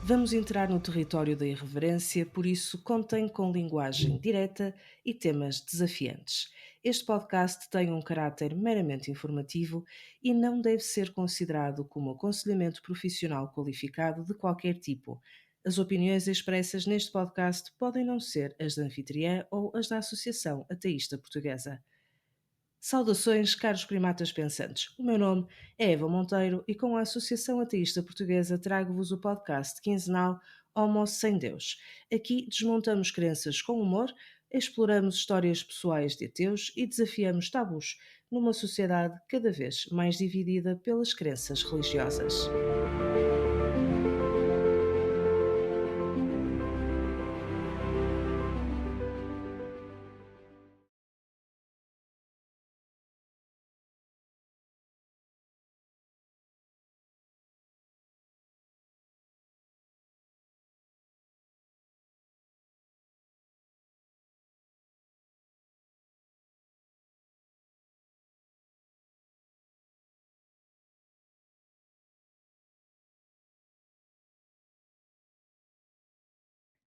Vamos entrar no território da irreverência, por isso contem com linguagem direta e temas desafiantes. Este podcast tem um caráter meramente informativo e não deve ser considerado como aconselhamento profissional qualificado de qualquer tipo. As opiniões expressas neste podcast podem não ser as da anfitriã ou as da Associação Ateísta Portuguesa. Saudações, caros primatas pensantes. O meu nome é Eva Monteiro e com a Associação Ateísta Portuguesa trago-vos o podcast quinzenal Homo Sem Deus. Aqui desmontamos crenças com humor, exploramos histórias pessoais de ateus e desafiamos tabus numa sociedade cada vez mais dividida pelas crenças religiosas.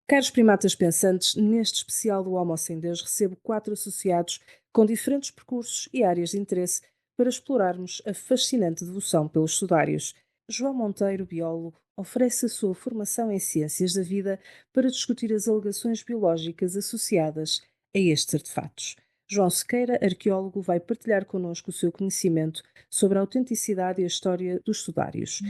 Caros primatas pensantes, neste especial do Homo Sem Deus recebo 4 associados com diferentes percursos e áreas de interesse para explorarmos a fascinante devoção pelos sudários. João Monteiro, biólogo, oferece a sua formação em ciências da vida para discutir as alegações biológicas associadas a estes artefatos. João Sequeira, arqueólogo, vai partilhar connosco o seu conhecimento sobre a autenticidade e a história dos sudários.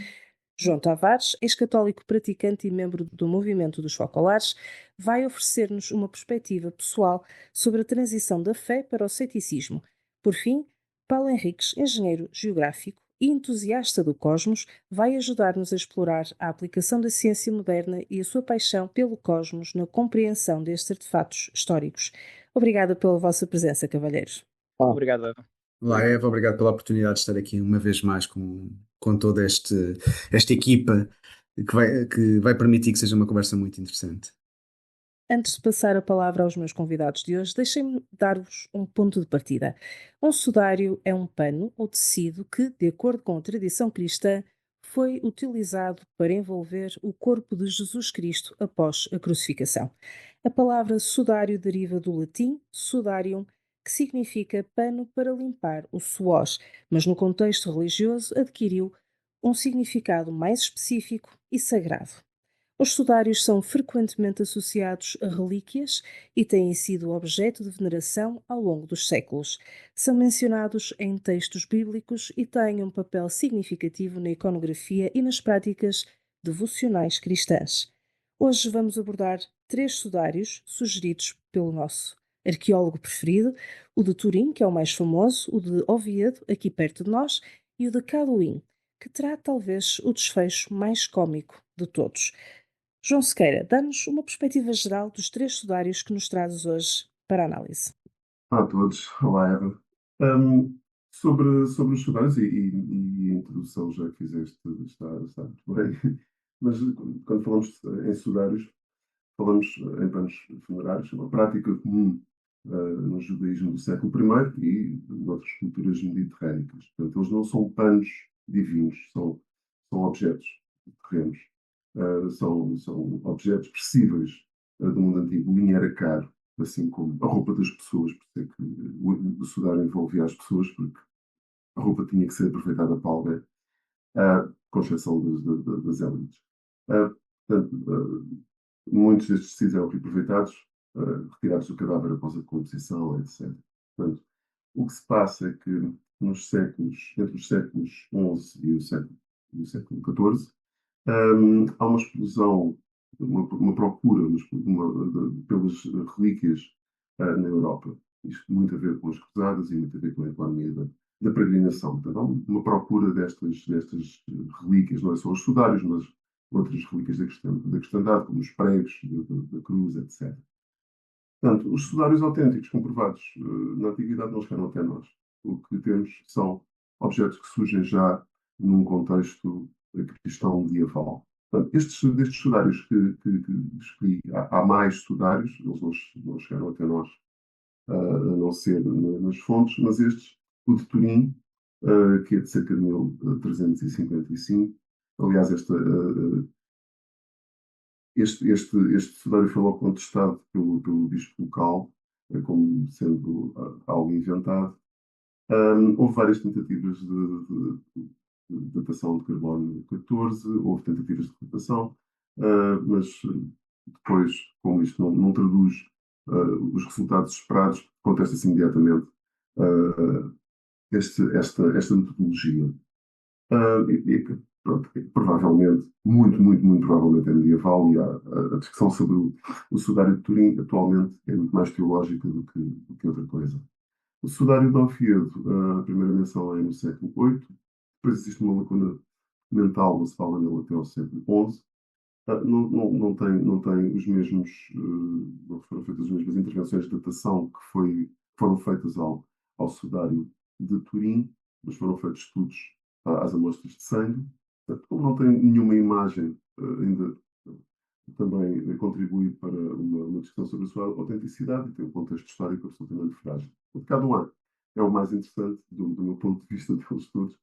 João Tavares, ex-católico praticante e membro do movimento dos focolares, vai oferecer-nos uma perspectiva pessoal sobre a transição da fé para o ceticismo. Por fim, Paulo Henriques, engenheiro geográfico e entusiasta do cosmos, vai ajudar-nos a explorar a aplicação da ciência moderna e a sua paixão pelo cosmos na compreensão destes artefatos históricos. Obrigada pela vossa presença, cavalheiros. Obrigado, Eva. Olá, Eva, obrigado pela oportunidade de estar aqui uma vez mais com toda esta equipa que vai permitir que seja uma conversa muito interessante. Antes de passar a palavra aos meus convidados de hoje, deixem-me dar-vos um ponto de partida. Um sudário é um pano ou tecido que, de acordo com a tradição cristã, foi utilizado para envolver o corpo de Jesus Cristo após a crucificação. A palavra sudário deriva do latim sudarium, que significa pano para limpar o suor, mas no contexto religioso adquiriu um significado mais específico e sagrado. Os sudários são frequentemente associados a relíquias e têm sido objeto de veneração ao longo dos séculos. São mencionados em textos bíblicos e têm um papel significativo na iconografia e nas práticas devocionais cristãs. Hoje vamos abordar 3 sudários sugeridos pelo nosso arqueólogo preferido, o de Turim, que é o mais famoso, o de Oviedo, aqui perto de nós, e o de Caluim, que terá talvez o desfecho mais cômico de todos. João Sequeira, dá-nos uma perspectiva geral dos 3 sudários que nos trazes hoje para análise. Olá a todos, olá Eva. Sobre os sudários e a introdução já que fizeste está muito bem, mas quando falamos em sudários, falamos em panos funerários, é uma prática comum no judaísmo do século I e noutras culturas mediterrânicas. Portanto, eles não são panos divinos, são objetos terrenos, são objetos perecíveis do mundo antigo. O linho era caro, assim como a roupa das pessoas, por isso é que o sudário envolvia as pessoas, porque a roupa tinha que ser aproveitada para alguém, com exceção das élites. Portanto, muitos destes tecidos eram reaproveitados, retirados do cadáver após a decomposição, etc. Portanto, o que se passa é que entre os séculos XI e o século XIV, há uma explosão, uma procura pelas relíquias na Europa. Isto muito a ver com as cruzadas e muito a ver com a economia da peregrinação. Portanto, há uma procura destas relíquias, não é só os sudários, mas outras relíquias da cristandade, como os pregos da cruz, etc. Portanto, os sudários autênticos comprovados na antiguidade não chegaram até nós. O que temos são objetos que surgem já num contexto cristão medieval. Portanto, destes sudários que escolhi, há mais sudários, eles não chegaram até nós, a não ser nas fontes, mas estes, o de Turim, que é de cerca de 1355, aliás, este sudário foi logo contestado pelo bispo local, como sendo algo inventado. Houve várias tentativas de datação de carbono 14, houve tentativas de datação, mas depois, como isto não traduz os resultados esperados, contesta-se imediatamente uh, esta metodologia. Pronto, provavelmente, muito provavelmente é medieval, e a discussão sobre o sudário de Turim atualmente é muito mais teológica do que outra coisa. O sudário de Oviedo, a primeira menção é no século VIII, depois existe uma lacuna mental, não se fala nele até ao século XI. Não tem os mesmos, não foram feitas as mesmas intervenções de datação foram feitas ao sudário de Turim, mas foram feitos estudos às amostras de sangue. Portanto, como não tem nenhuma imagem, ainda também contribui para uma discussão sobre a sua autenticidade e tem um contexto histórico absolutamente frágil. O de cada um é o mais interessante do meu ponto de vista deles todos,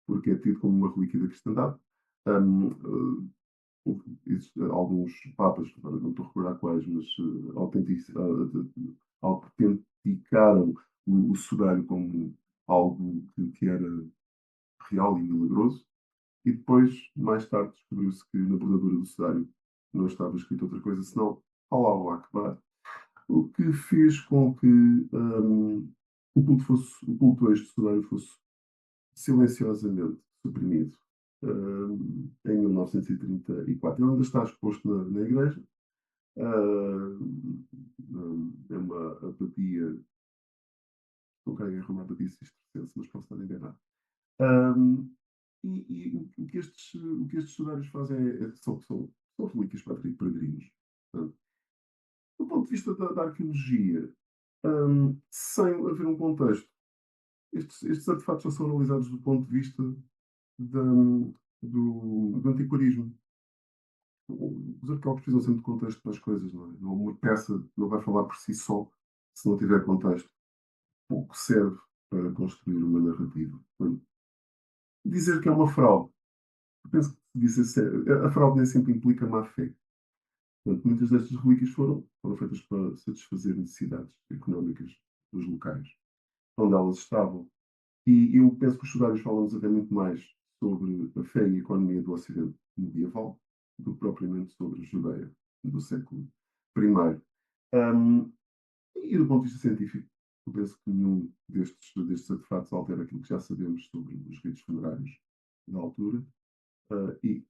porque é tido como uma relíquia da cristandade. Alguns papas, agora não estou a recordar quais, mas autenticaram o sudário como algo que era real e milagroso. E depois, mais tarde, descobriu-se que na bordadura do sudário não estava escrito outra coisa senão Allahu Akbar, o que fez com que o culto a este sudário fosse silenciosamente suprimido em 1934. Ele ainda está exposto na igreja. É uma abadia, não quero arrumar abadia cisterciense, mas posso estar enganado. O que estes sudários fazem são relíquias para peregrinos. Portanto, do ponto de vista da arqueologia, sem haver um contexto, estes artefatos só são analisados do ponto de vista da- do antiquarismo. Os arqueólogos precisam sempre de contexto para as coisas, não é? Uma peça não vai falar por si só se não tiver contexto. Pouco serve para construir uma narrativa. Portanto, dizer que é uma fraude, eu penso que a fraude nem sempre implica má fé. Portanto, muitas destas relíquias foram feitas para satisfazer necessidades económicas dos locais onde elas estavam. E eu penso que os sudários falam-nos até muito mais sobre a fé e a economia do Ocidente medieval do que propriamente sobre a Judeia do século I. E do ponto de vista científico, eu penso que nenhum destes artefatos altera aquilo que já sabemos sobre os ritos funerários da altura, e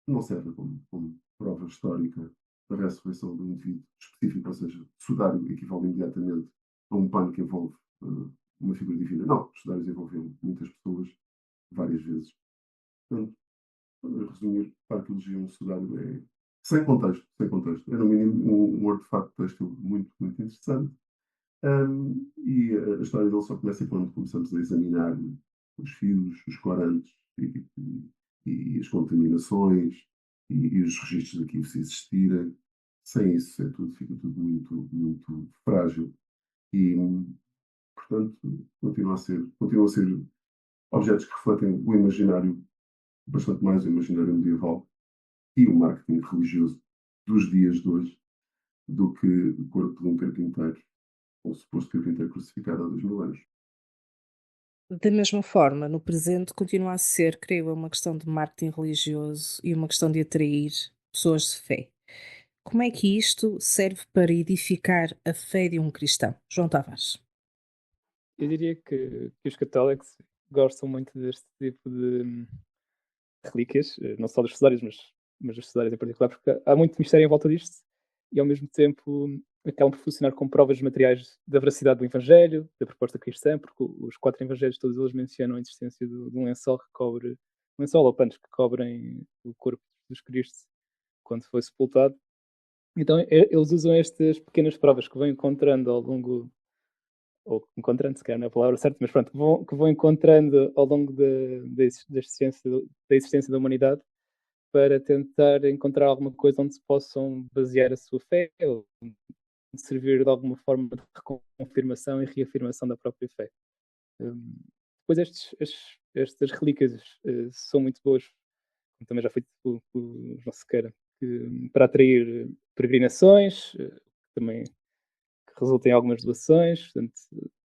não serve como prova histórica da ressurreição de um indivíduo específico, ou seja, sudário equivale imediatamente a um pano que envolve uma figura divina. Não, os sudários envolveram muitas pessoas várias vezes. Portanto, para resumir, para a arqueologia, um sudário é sem contexto, sem contexto. É, no mínimo, um artefato têxtil muito interessante. E a história dele só começa quando começamos a examinar os fios, os corantes e as contaminações e os registros daquilo se existirem. Sem isso, fica tudo muito frágil e, portanto, continua a ser objetos que refletem o imaginário, bastante mais o imaginário medieval e o marketing religioso dos dias de hoje do que o corpo de um carpinteiro, ou suposto carpinteiro crucificado há 2000 anos. Da mesma forma, no presente continua a ser, creio eu, uma questão de marketing religioso e uma questão de atrair pessoas de fé. Como é que isto serve para edificar a fé de um cristão? João Tavares. Eu diria que os católicos gostam muito deste tipo de relíquias, não só dos cesáreos, mas dos cesáreos em particular, porque há muito mistério em volta disto e, ao mesmo tempo, acabam por funcionar como provas materiais da veracidade do Evangelho, da proposta cristã, porque os 4 Evangelhos, todos eles mencionam a existência de um lençol que cobre, um lençol ou panos que cobrem o corpo de Jesus Cristo quando foi sepultado. Então, eles usam estas pequenas provas que vão encontrando ao longo, ou encontrando, se calhar não é a palavra certa, mas pronto, que vão encontrando ao longo da existência da humanidade para tentar encontrar alguma coisa onde se possam basear a sua fé ou servir de alguma forma de confirmação e reafirmação da própria fé. Depois estas relíquias são muito boas, como também já foi dito pelo João Sequeira, para atrair peregrinações, também que resulta em algumas doações, portanto,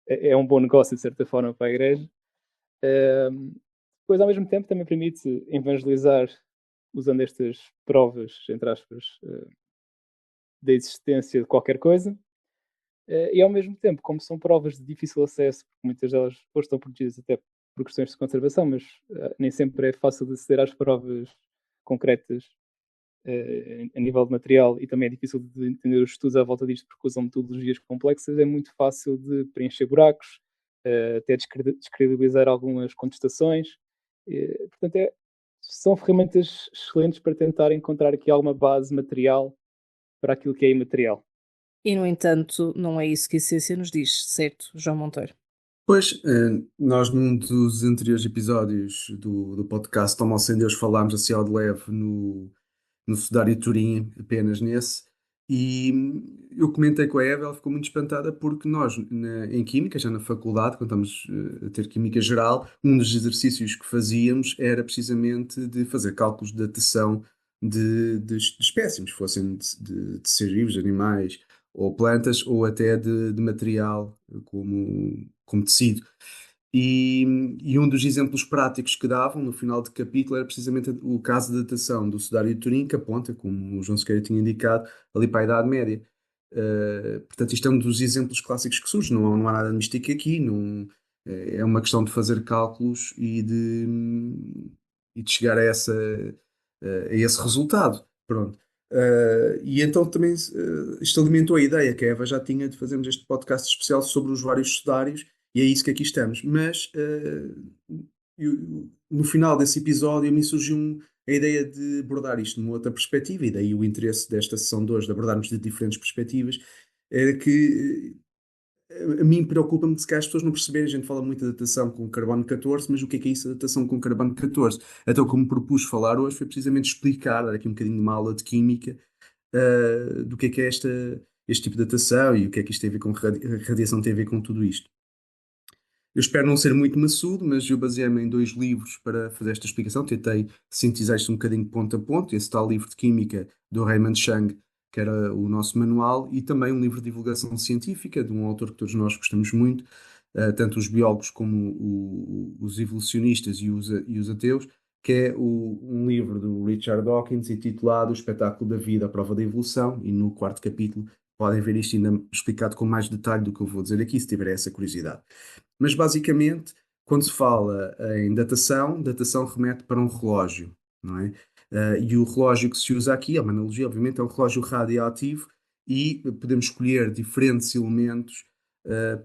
é um bom negócio de certa forma para a igreja. Depois, ao mesmo tempo, também permite evangelizar usando estas provas, entre aspas, da existência de qualquer coisa. E ao mesmo tempo, como são provas de difícil acesso, porque muitas delas hoje estão protegidas até por questões de conservação, mas nem sempre é fácil de aceder às provas concretas a nível de material, e também é difícil de entender os estudos à volta disto porque usam metodologias complexas, é muito fácil de preencher buracos, até descredibilizar algumas contestações. Portanto, são ferramentas excelentes para tentar encontrar aqui alguma base material para aquilo que é imaterial. E, no entanto, não é isso que a ciência nos diz, certo, João Monteiro? Pois, nós num dos anteriores episódios do podcast Toma Sem Deus falámos assim ao de leve no Sudário de Turim, apenas nesse, e eu comentei com a Eva, ela ficou muito espantada porque nós, em Química, já na faculdade, quando estamos a ter Química Geral, um dos exercícios que fazíamos era precisamente de fazer cálculos de datação de espécimes, fossem de seres vivos, animais ou plantas, ou até de material como tecido. E um dos exemplos práticos que davam no final do capítulo era precisamente o caso de datação do Sudário de Turim, que aponta, como o João Sequeira tinha indicado, ali para a Idade Média. Portanto, isto é um dos exemplos clássicos que surge, não há nada de místico aqui, é uma questão de fazer cálculos e de chegar a esse resultado. Pronto. E então também isto alimentou a ideia que a Eva já tinha de fazermos este podcast especial sobre os vários sudários, e é isso que aqui estamos. Mas no final desse episódio me surgiu a ideia de abordar isto numa outra perspectiva, e daí o interesse desta sessão de hoje, de abordarmos de diferentes perspectivas, era que a mim preocupa-me que se calhar as pessoas não perceberem. A gente fala muito de datação com carbono 14, mas o que é isso, a datação com carbono 14? Então, como propus falar hoje, foi precisamente explicar, dar aqui um bocadinho de uma aula de química, do que é este tipo de datação e o que é que isto tem a ver com radiação, tem a ver com tudo isto. Eu espero não ser muito maçudo, mas eu baseei-me em 2 livros para fazer esta explicação. Tentei sintetizar isto um bocadinho ponto a ponto. Esse tal livro de Química do Raymond Chang, que era o nosso manual, e também um livro de divulgação científica de um autor que todos nós gostamos muito, tanto os biólogos como os evolucionistas e os ateus, que é um livro do Richard Dawkins intitulado O Espetáculo da Vida, a Prova da Evolução, e no 4º capítulo podem ver isto ainda explicado com mais detalhe do que eu vou dizer aqui, se tiverem essa curiosidade. Mas basicamente, quando se fala em datação remete para um relógio, não é? E o relógio que se usa aqui, é uma analogia, obviamente, é um relógio radioativo, e podemos escolher diferentes elementos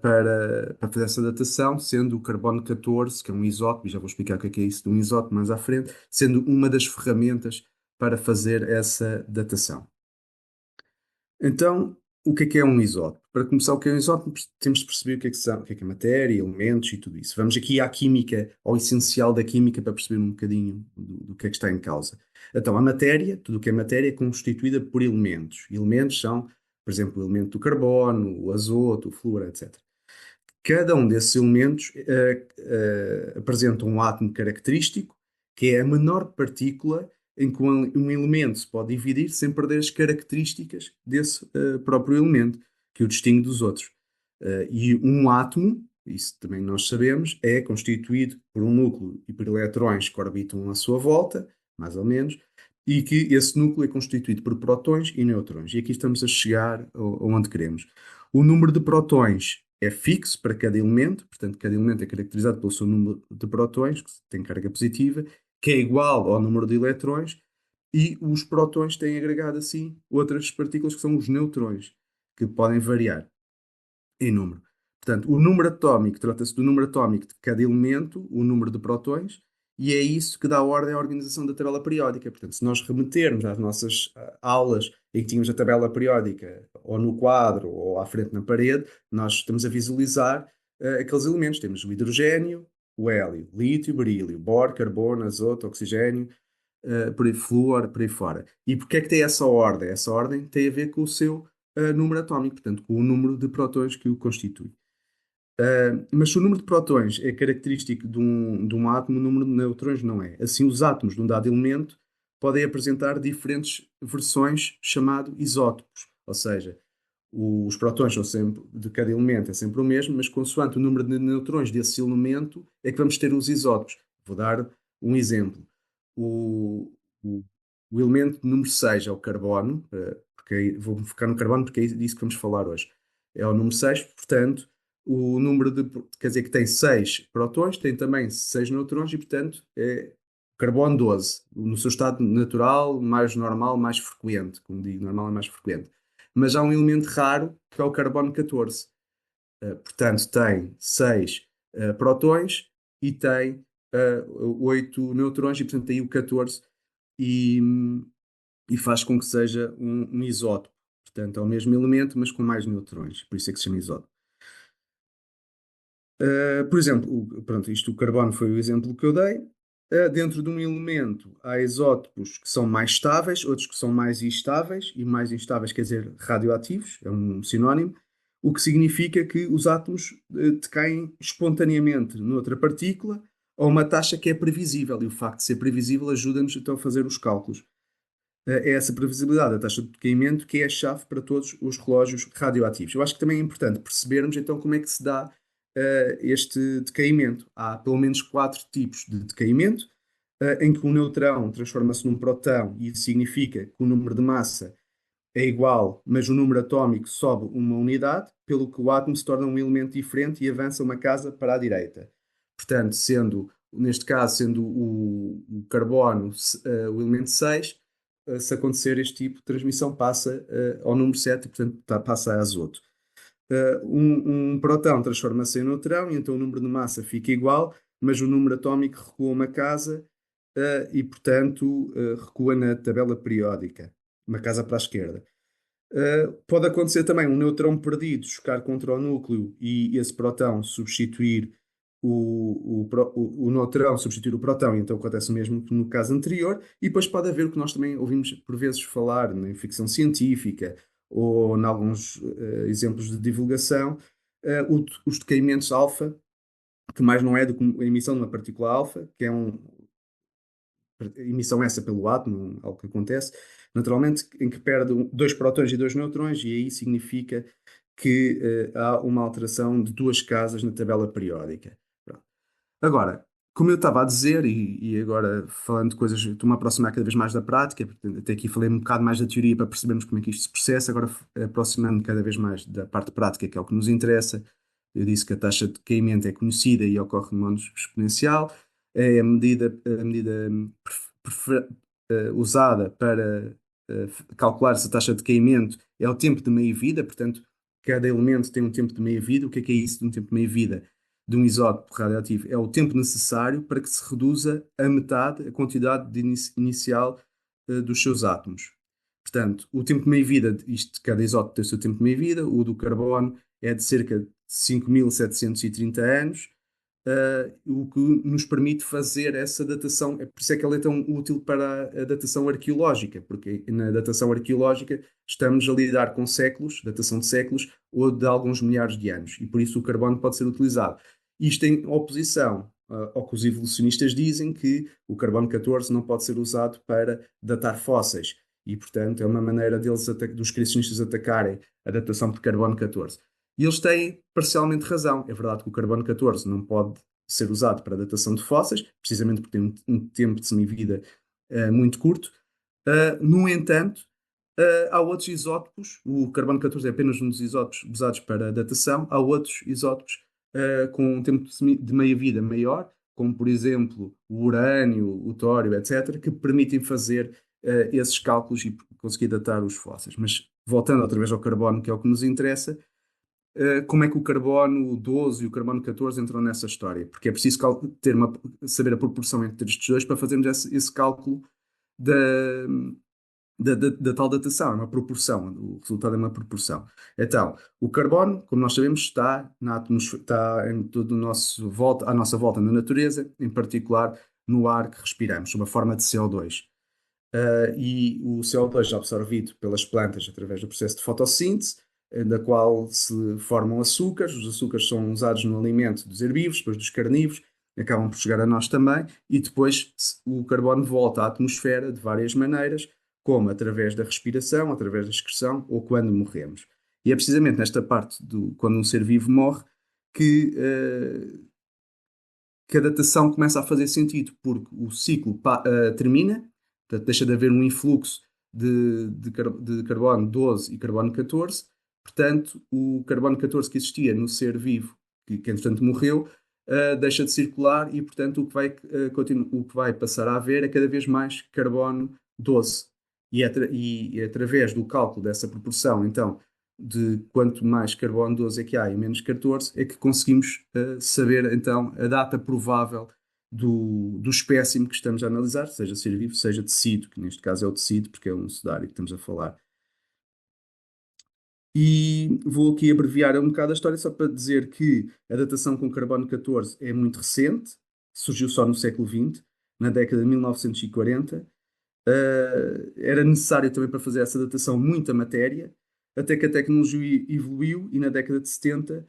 para fazer essa datação, sendo o carbono 14, que é um isótopo, e já vou explicar o que é isso de um isótopo mais à frente, sendo uma das ferramentas para fazer essa datação. Então, o que é um isótopo? Para começar, o que é um isótopo, temos de perceber o que são, o que é matéria, elementos e tudo isso. Vamos aqui à química, ao essencial da química, para perceber um bocadinho do que é que está em causa. Então, a matéria, tudo o que é matéria, é constituída por elementos. Elementos são, por exemplo, o elemento do carbono, o azoto, o flúor, etc. Cada um desses elementos apresenta um átomo característico, que é a menor partícula em que um elemento se pode dividir sem perder as características desse próprio elemento, que o distingue dos outros. E um átomo, isso também nós sabemos, é constituído por um núcleo e por eletrões que orbitam à sua volta, mais ou menos, e que esse núcleo é constituído por prótons e nêutrons. E aqui estamos a chegar onde queremos. O número de prótons é fixo para cada elemento, portanto, cada elemento é caracterizado pelo seu número de prótons, que tem carga positiva, que é igual ao número de eletrões, e os prótons têm agregado assim outras partículas que são os neutrões, que podem variar em número. Portanto, o número atómico trata-se do número atómico de cada elemento, o número de prótons, e é isso que dá ordem à organização da tabela periódica. Portanto, se nós remetermos às nossas aulas em que tínhamos a tabela periódica ou no quadro ou à frente na parede, nós estamos a visualizar aqueles elementos. Temos o hidrogênio, o hélio, lítio, berílio, boro, carbono, azoto, oxigênio, por aí, flúor, por aí fora. E porquê é que tem essa ordem? Essa ordem tem a ver com o seu número atómico, portanto, com o número de prótons que o constitui. Mas se o número de prótons é característico de um átomo, o número de nêutrons não é. Assim, os átomos de um dado elemento podem apresentar diferentes versões chamado isótopos, ou seja, os prótons são sempre, de cada elemento é sempre o mesmo, mas consoante o número de neutrões desse elemento é que vamos ter os isótopos. Vou dar um exemplo. O, o, o elemento número 6 é o carbono, porque vou focar no carbono porque é disso que vamos falar hoje. É o número 6, portanto, o número de, quer dizer que tem 6 prótons, tem também 6 neutrões e, portanto, é carbono 12, no seu estado natural, mais normal, mais frequente. Como digo, normal é mais frequente. Mas há um elemento raro que é o carbono 14. Portanto, tem 6 prótons e tem 8 neutrões, e portanto, tem o 14 e, e faz com que seja um isótopo. Portanto, é o mesmo elemento, mas com mais neutrões. Por isso é que se chama isótopo. Por exemplo, pronto, o carbono foi o exemplo que eu dei. Dentro de um elemento há isótopos que são mais estáveis, outros que são mais instáveis, e mais instáveis quer dizer radioativos, é um sinónimo, o que significa que os átomos decaem espontaneamente noutra partícula a uma taxa que é previsível, e o facto de ser previsível ajuda-nos então a fazer os cálculos. É essa previsibilidade, a taxa de decaimento, que é a chave para todos os relógios radioativos. Eu acho que também é importante percebermos então como é que se dá este decaimento. Há pelo menos 4 tipos de decaimento, em que um neutrão transforma-se num próton, e isso significa que o número de massa é igual, mas o número atómico sobe uma unidade, pelo que o átomo se torna um elemento diferente e avança uma casa para a direita. Portanto, neste caso, sendo o carbono o elemento 6, se acontecer este tipo de transmissão, passa ao número 7 e, portanto, passa a azoto. Um próton transforma-se em neutrão e então o número de massa fica igual, mas o número atómico recua uma casa e, portanto, recua na tabela periódica, uma casa para a esquerda. Pode acontecer também um neutrão perdido chocar contra o núcleo e esse próton substituir o neutrão substituir o próton, e então acontece o mesmo que no caso anterior, e depois pode haver o que nós também ouvimos por vezes falar em ficção científica ou em alguns exemplos de divulgação, os decaimentos alfa, que mais não é do que a emissão de uma partícula alfa, que é emissão essa pelo átomo, algo que acontece, naturalmente, em que perde 2 prótons e 2 neutrões, e aí significa que há uma alteração de 2 casas na tabela periódica. Pronto. Agora, como eu estava a dizer, e agora falando de coisas, estou-me a aproximar cada vez mais da prática, porque até aqui falei um bocado mais da teoria para percebermos como é que isto se processa, agora aproximando cada vez mais da parte prática, que é o que nos interessa. Eu disse que a taxa de decaimento é conhecida e ocorre de modo exponencial. É a medida usada para calcular essa taxa de decaimento é o tempo de meia-vida, portanto, cada elemento tem um tempo de meia-vida. O que é isso de um tempo de meia-vida de um isótopo radioativo? É o tempo necessário para que se reduza a metade a quantidade inicial dos seus átomos. Portanto, o tempo de meia-vida, cada isótopo tem o seu tempo de meia-vida, o do carbono é de cerca de 5.730 anos, o que nos permite fazer essa datação. É por isso é que ela é tão útil para a datação arqueológica, porque na datação arqueológica estamos a lidar com séculos, datação de séculos ou de alguns milhares de anos, e por isso o carbono pode ser utilizado. Isto em oposição ao que os evolucionistas dizem, que o carbono 14 não pode ser usado para datar fósseis, e portanto é uma maneira dos criacionistas atacarem a datação de carbono 14. E eles têm parcialmente razão. É verdade que o carbono 14 não pode ser usado para a datação de fósseis, precisamente porque tem um tempo de semivida muito curto. No entanto, há outros isótopos. O carbono 14 é apenas um dos isótopos usados para a datação. Há outros isótopos com um tempo de meia-vida maior, como por exemplo o urânio, o tório, etc., que permitem fazer esses cálculos e conseguir datar os fósseis. Mas voltando outra vez ao carbono, que é o que nos interessa, como é que o carbono 12 e o carbono 14 entram nessa história? Porque é preciso saber a proporção entre estes dois para fazermos esse cálculo da, da tal datação. É uma proporção, o resultado é uma proporção. Então, o carbono, como nós sabemos, está na atmosfera, está em todo à nossa volta na natureza, em particular no ar que respiramos, sob a forma de CO2. E o CO2 é absorvido pelas plantas através do processo de fotossíntese, da qual se formam açúcares. Os açúcares são usados no alimento dos herbívoros, depois dos carnívoros, acabam por chegar a nós também, e depois o carbono volta à atmosfera de várias maneiras, como através da respiração, através da excreção ou quando morremos. E é precisamente nesta parte do quando um ser vivo morre que a datação começa a fazer sentido, porque o ciclo termina, portanto, deixa de haver um influxo de carbono 12 e carbono 14, portanto, o carbono 14 que existia no ser vivo, que entretanto morreu, deixa de circular e, portanto, o que vai passar a haver é cada vez mais carbono 12. E através do cálculo dessa proporção, então, de quanto mais carbono 12 é que há e menos 14, é que conseguimos saber então a data provável do espécime que estamos a analisar, seja ser vivo, seja tecido, que neste caso é o tecido, porque é um sudário que estamos a falar. E vou aqui abreviar um bocado a história só para dizer que a datação com carbono 14 é muito recente, surgiu só no século XX, na década de 1940. Era necessário também para fazer essa datação muita matéria, até que a tecnologia evoluiu e na década de 70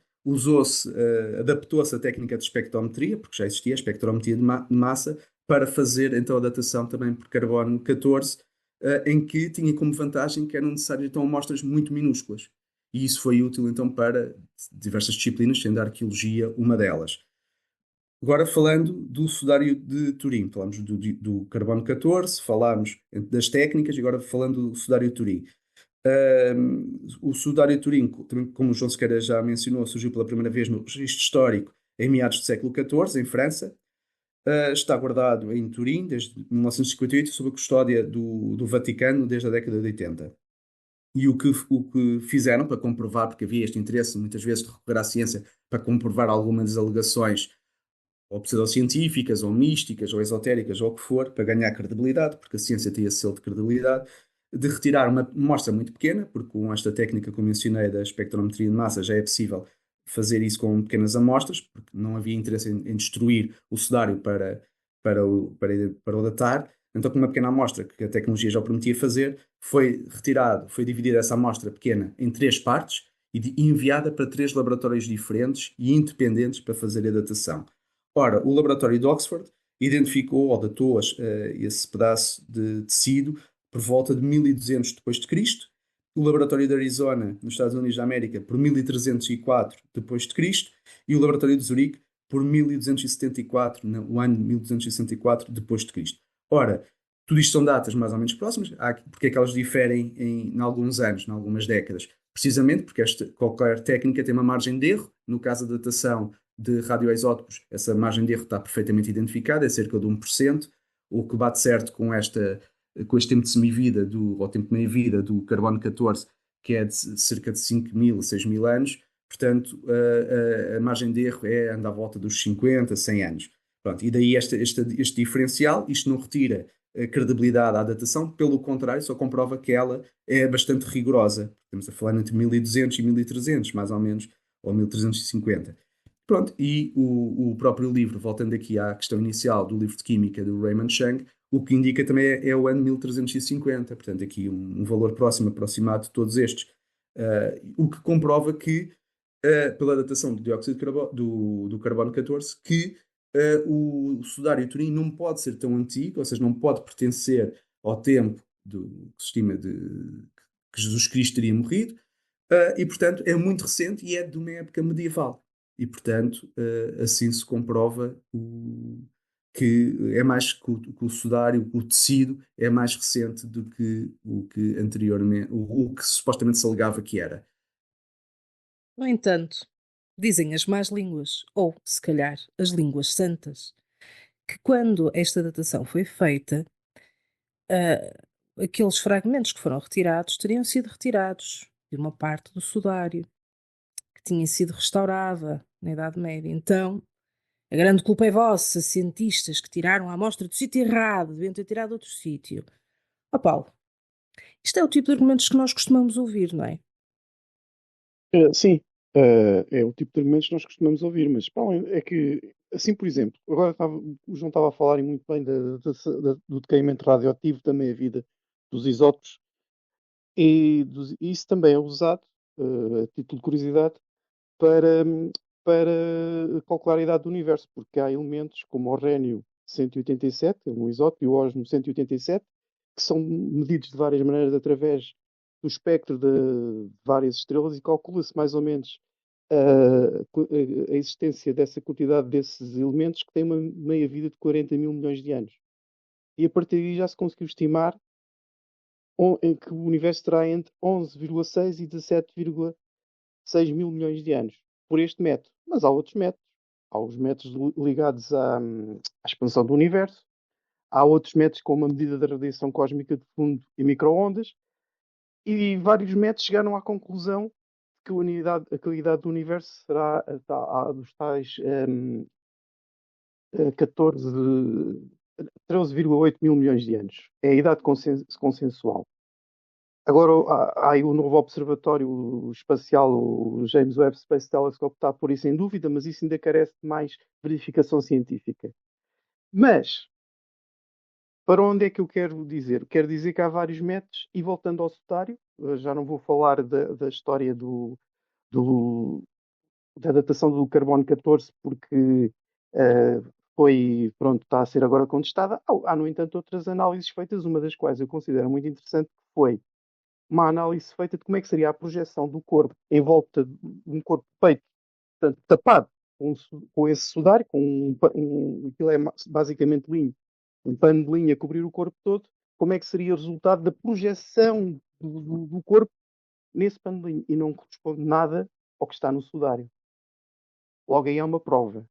adaptou-se a técnica de espectrometria, porque já existia a espectrometria de massa, para fazer então a datação também por carbono 14, em que tinha como vantagem que eram necessárias então amostras muito minúsculas. E isso foi útil então para diversas disciplinas, sendo a arqueologia uma delas. Agora falando do sudário de Turim, falamos do carbono 14, falámos das técnicas, e agora falando do sudário de Turim. O sudário de Turim, também, como o João Sequeira já mencionou, surgiu pela primeira vez no registro histórico em meados do século XIV, em França. Está guardado em Turim desde 1958, sob a custódia do Vaticano desde a década de 80. E o que fizeram para comprovar, porque havia este interesse muitas vezes de recorrer à ciência para comprovar algumas alegações ou pseudocientíficas, ou místicas, ou esotéricas, ou o que for, para ganhar credibilidade, porque a ciência tem esse selo de credibilidade, de retirar uma amostra muito pequena, porque com esta técnica que eu mencionei da espectrometria de massa já é possível fazer isso com pequenas amostras, porque não havia interesse em destruir o sudário para o datar. Então, com uma pequena amostra que a tecnologia já o permitia fazer, foi dividida essa amostra pequena em 3 partes e enviada para 3 laboratórios diferentes e independentes para fazer a datação. Ora, o laboratório de Oxford identificou ou datou esse pedaço de tecido por volta de 1200 depois de Cristo, o laboratório de Arizona, nos Estados Unidos da América, por 1304 depois de Cristo, e o laboratório de Zurique por 1274, no ano de 1264 depois de Cristo. Ora, tudo isto são datas mais ou menos próximas, porque é que elas diferem em alguns anos, em algumas décadas? Precisamente porque qualquer técnica tem uma margem de erro. No caso da datação de radioisótopos, essa margem de erro está perfeitamente identificada, é cerca de 1%, o que bate certo com este tempo de semivida, ou tempo de meia-vida do carbono 14, que é de cerca de 5.000, 6.000 anos. Portanto, a margem de erro anda à volta dos 50, 100 anos. Pronto, e daí este diferencial, isto não retira a credibilidade à datação, pelo contrário, só comprova que ela é bastante rigorosa. Estamos a falar entre 1200 e 1300, mais ou menos, ou 1350. Pronto, e o próprio livro, voltando aqui à questão inicial do livro de Química do Raymond Chang, o que indica também é o ano 1350, portanto aqui um valor próximo, aproximado de todos estes. O que comprova que, pela datação do dióxido de carbono, do carbono 14, que o sudário de Turim não pode ser tão antigo, ou seja, não pode pertencer ao tempo que se estima que Jesus Cristo teria morrido, e portanto é muito recente e é de uma época medieval. E portanto assim se comprova que é mais que o sudário, o tecido é mais recente do que o que anteriormente, o que supostamente se alegava que era. No entanto, dizem as más línguas, ou, se calhar, as línguas santas, que quando esta datação foi feita, aqueles fragmentos que foram retirados teriam sido retirados de uma parte do sudário que tinha sido restaurada na Idade Média. Então, a grande culpa é vossa, cientistas que tiraram a amostra do sítio errado, deviam ter tirado outro sítio. Ó Paulo, isto é o tipo de argumentos que nós costumamos ouvir, não é? Sim, é o tipo de argumentos que nós costumamos ouvir, mas é que, assim, por exemplo, agora o João estava a falar e muito bem do decaimento radioativo da meia-vida dos isótopos, e isso também é usado, a título de curiosidade, para para calcular a idade do universo, porque há elementos como o Rhénio 187, é um isótopo, e o Osmo 187, que são medidos de várias maneiras através do espectro de várias estrelas e calcula-se mais ou menos a existência dessa quantidade desses elementos que tem uma meia-vida de 40 mil milhões de anos. E a partir daí já se conseguiu estimar em que o universo terá entre 11,6 e 17,6 mil milhões de anos, por este método. Mas há outros métodos. Há os métodos ligados à expansão do universo, há outros métodos como a medida da radiação cósmica de fundo e microondas, e vários métodos chegaram à conclusão que a qualidade do universo será dos tais 13,8 mil milhões de anos. É a idade consensual. Agora há aí o novo observatório espacial, o James Webb Space Telescope, está a pôr isso em dúvida, mas isso ainda carece de mais verificação científica. Mas, para onde é que eu quero dizer? Quero dizer que há vários métodos, e voltando ao Sudário, já não vou falar da história da datação do carbono 14, porque está a ser agora contestada. Há, no entanto, outras análises feitas, uma das quais eu considero muito interessante, que foi uma análise feita de como é que seria a projeção do corpo em volta de um corpo feito, portanto, tapado com esse sudário, aquilo é basicamente linho, um pano de linha a cobrir o corpo todo, como é que seria o resultado da projeção do corpo nesse pano de linha, e não corresponde nada ao que está no sudário. Logo aí é uma prova.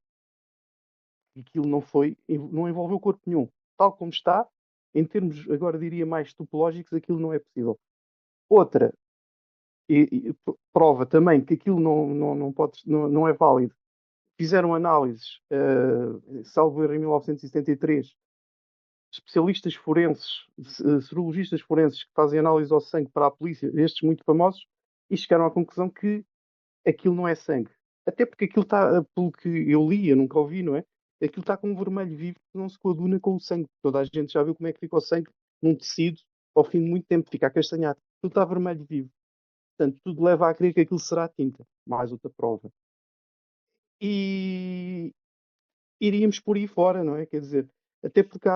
E aquilo não envolveu corpo nenhum. Tal como está, em termos, agora diria mais topológicos, aquilo não é possível. Outra prova também que aquilo não é válido. Fizeram análises, salvo erro em 1973, especialistas forenses, serologistas forenses que fazem análise ao sangue para a polícia, estes muito famosos, e chegaram à conclusão que aquilo não é sangue. Até porque aquilo está, pelo que eu li, eu nunca ouvi, não é? Aquilo está com um vermelho vivo que não se coaduna com o sangue. Toda a gente já viu como é que fica o sangue num tecido ao fim de muito tempo, fica acastanhado. Tudo está vermelho vivo. Portanto, tudo leva a crer que aquilo será tinta. Mais outra prova. E iríamos por aí fora, não é? Quer dizer, até porque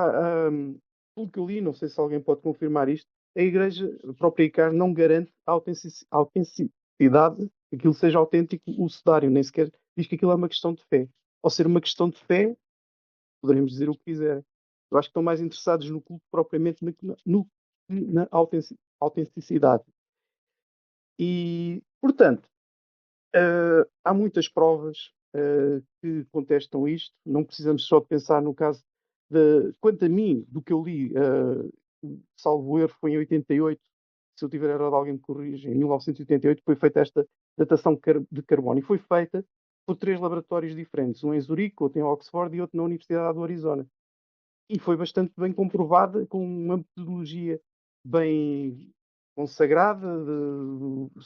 pelo que eu li, não sei se alguém pode confirmar isto, a Igreja, a própria ICAR, não garante a autenticidade que aquilo seja autêntico, o sudário, nem sequer diz que aquilo é uma questão de fé. Ao ser uma questão de fé, poderemos dizer o que quiserem. Eu acho que estão mais interessados no culto propriamente na autenticidade. E, portanto, há muitas provas que contestam isto. Não precisamos só de pensar no caso quanto a mim, do que eu li, salvo erro, foi em 88, se eu tiver errado alguém me corrige, em 1988 foi feita esta datação de carbono, e foi feita por 3 laboratórios diferentes, um em Zurique, outro em Oxford e outro na Universidade do Arizona. E foi bastante bem comprovada, com uma metodologia bem consagrada,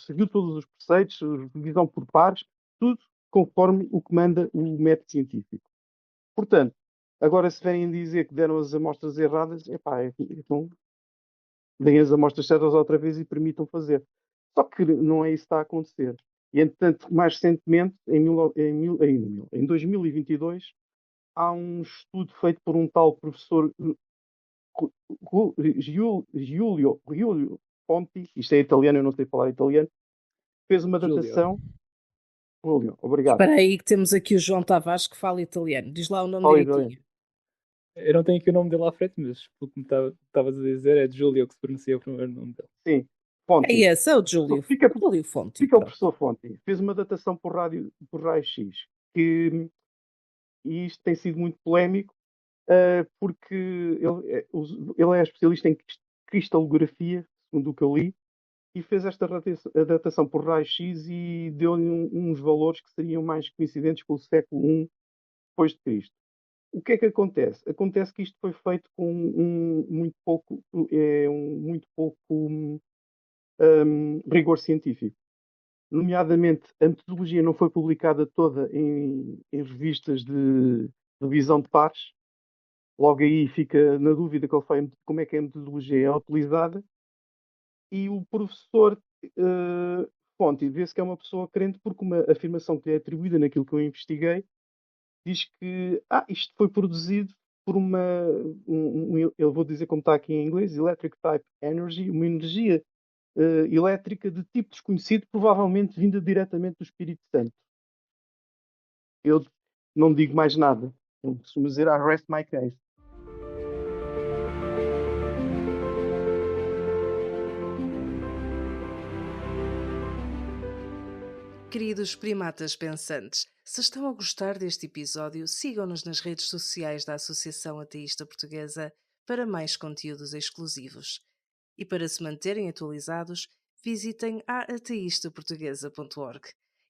seguiu todos os preceitos, revisão por pares, tudo conforme o que manda o método científico. Portanto, agora se vierem dizer que deram as amostras erradas, então deem as amostras certas outra vez e permitam fazer. Só que não é isso que está a acontecer. E, entretanto, mais recentemente, em 2022, há um estudo feito por um tal professor Giulio Ponti, isto é italiano, eu não sei falar italiano, fez uma datação. Giulio, obrigado. Espera aí que temos aqui o João Tavares que fala italiano. Diz lá o nome Fala direitinho. italiano. Eu não tenho aqui o nome dele à frente, mas pelo que me estavas a dizer, é Giulio que se pronuncia o primeiro nome dele. Sim, Fonti. É esse, é o Júlio. Júlio Fonte. Fica o professor Fonti. Fez uma datação por raio-x. E isto tem sido muito polémico, porque ele é especialista em cristalografia, segundo o que eu li, e fez esta datação por raio-x e deu-lhe uns valores que seriam mais coincidentes com o século I depois de Cristo. O que é que acontece? Acontece que isto foi feito com muito pouco rigor científico. Nomeadamente, a metodologia não foi publicada toda em revistas de revisão de pares. Logo aí fica na dúvida como é que a metodologia é utilizada. E o professor fonte e vê-se que é uma pessoa crente porque uma afirmação que lhe é atribuída naquilo que eu investiguei diz que isto foi produzido por eu vou dizer como está aqui em inglês, Electric Type Energy, uma energia elétrica de tipo desconhecido, provavelmente vinda diretamente do Espírito Santo. Eu não digo mais nada. Eu costumo dizer, I rest my case. Queridos primatas pensantes, se estão a gostar deste episódio, sigam-nos nas redes sociais da Associação Ateísta Portuguesa para mais conteúdos exclusivos. E para se manterem atualizados, visitem aateistaportuguesa.org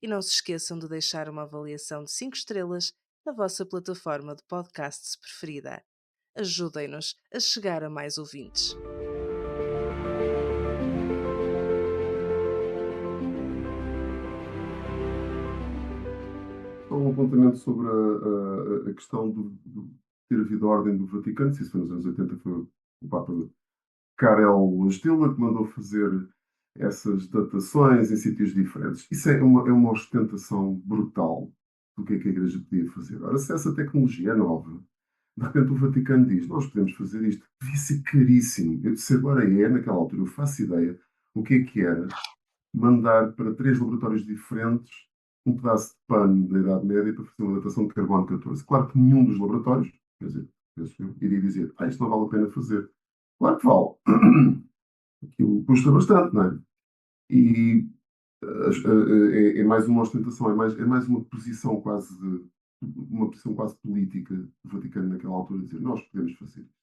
e não se esqueçam de deixar uma avaliação de 5 estrelas na vossa plataforma de podcasts preferida. Ajudem-nos a chegar a mais ouvintes. Só um apontamento sobre a questão de ter havido a ordem do Vaticano, se isso foi nos anos 80, foi o Papa Karel Wojtyla que mandou fazer essas datações em sítios diferentes. Isso é uma ostentação brutal do que é que a Igreja podia fazer. Ora, se essa tecnologia é nova, de repente o Vaticano diz, nós podemos fazer isto, devia ser caríssimo. Eu disse, agora naquela altura, eu faço ideia o que era mandar para 3 laboratórios diferentes um pedaço de pano da Idade Média para fazer uma datação de carbono 14. Claro que nenhum dos laboratórios, quer dizer, penso eu, iria dizer, isto não vale a pena fazer. Claro que vale. Aquilo custa bastante, não é? E é mais uma ostentação, é mais uma posição quase política do Vaticano naquela altura, dizer nós podemos fazer isto.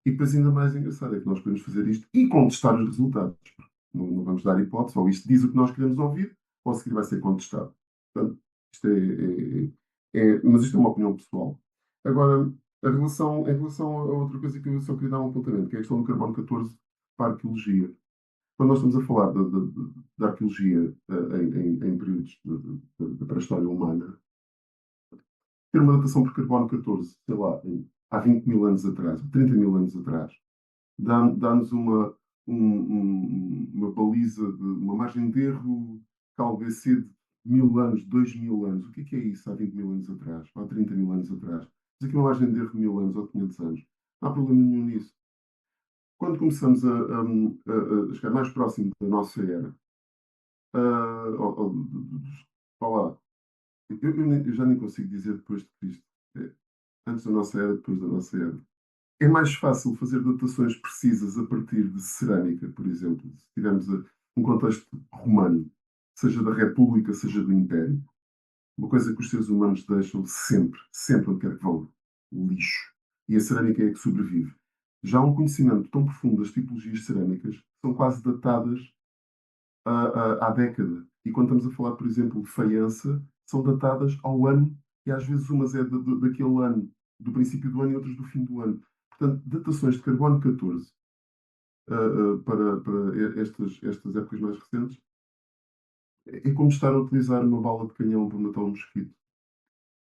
E depois ainda mais engraçado é que nós podemos fazer isto e contestar os resultados. Não vamos dar hipótese, ou isto diz o que nós queremos ouvir, ou a seguir vai ser contestado. Portanto, isto mas isto é uma opinião pessoal. Agora, em relação a outra coisa que eu só queria dar um apontamento, que é a questão do carbono 14 para a arqueologia. Quando nós estamos a falar da arqueologia em períodos da pré-história humana, ter uma datação por carbono 14, sei lá, há 20 mil anos atrás, 30 mil anos atrás, dá-nos uma baliza, uma margem de erro, talvez ser de 1000 anos, 2000 anos. O que é isso há 20 mil anos atrás, há 30 mil anos atrás? Mas aqui uma margem de erro de 1000 anos ou 500 anos. Não há problema nenhum nisso. Quando começamos a chegar mais próximo da nossa era, vá lá, eu já nem consigo dizer depois de Cristo. Antes da nossa era, depois da nossa era. É mais fácil fazer datações precisas a partir de cerâmica, por exemplo. Se tivermos um contexto romano, seja da República, seja do Império. Uma coisa que os seres humanos deixam sempre, sempre onde quer que vão, o lixo. E a cerâmica é a que sobrevive. Já há um conhecimento tão profundo das tipologias cerâmicas que são quase datadas à década. E quando estamos a falar, por exemplo, de faiança, são datadas ao ano, e às vezes umas é daquele ano, do princípio do ano, e outras do fim do ano. Portanto, datações de carbono 14 para estas épocas mais recentes é como estar a utilizar uma bala de canhão para matar um mosquito.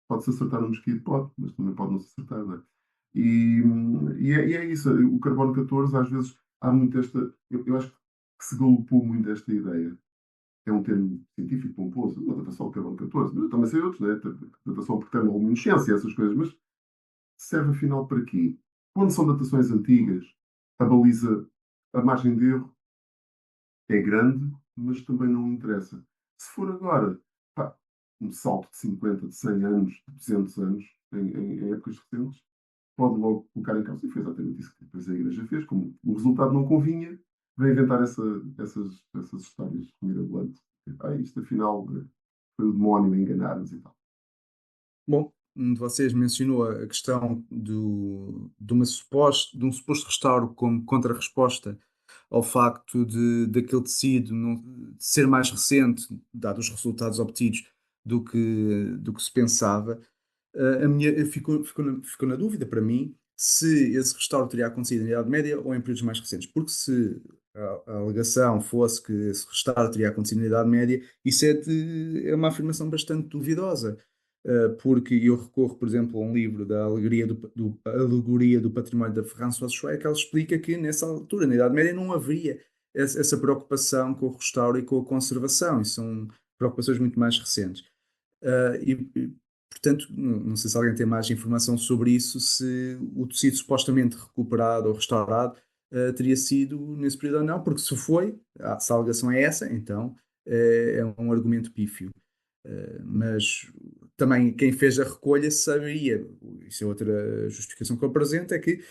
Pode-se acertar um mosquito? Pode, mas também pode não se acertar, não é? E é isso. O carbono 14, às vezes, há muito esta. Eu acho que se galopou muito esta ideia. É um termo científico pomposo, uma datação de carbono 14, mas eu também sei outros, né? Datação por termoluminescência, essas coisas, mas serve afinal para quê? Quando são datações antigas, a baliza, a margem de erro é grande, mas também não interessa. Se for agora, pá, um salto de 50, de 100 anos, de 200 anos, em épocas recentes, pode logo colocar em causa. E foi exatamente isso que depois a Igreja fez. Como o resultado não convinha, veio inventar essas histórias mirabolantes. Isto afinal foi o demónio a enganar-nos e tal. Bom, um de vocês mencionou a questão de um suposto restauro como contra-resposta ao facto daquele tecido de ser mais recente, dados os resultados obtidos, do que se pensava. Ficou na dúvida para mim se esse restauro teria acontecido na Idade Média ou em períodos mais recentes, porque se a alegação fosse que esse restauro teria acontecido na Idade Média, isso é uma afirmação bastante duvidosa. Porque eu recorro, por exemplo, a um livro da Alegoria do Património da Ferran Soares Choé, que ela explica que nessa altura, na Idade Média, não havia essa preocupação com o restauro e com a conservação, e são preocupações muito mais recentes. Portanto, não sei se alguém tem mais informação sobre isso, se o tecido supostamente recuperado ou restaurado teria sido nesse período ou não, porque se foi, se a alegação é essa, então é um argumento pífio. Mas também quem fez a recolha saberia, isso é outra justificação que eu apresento, é que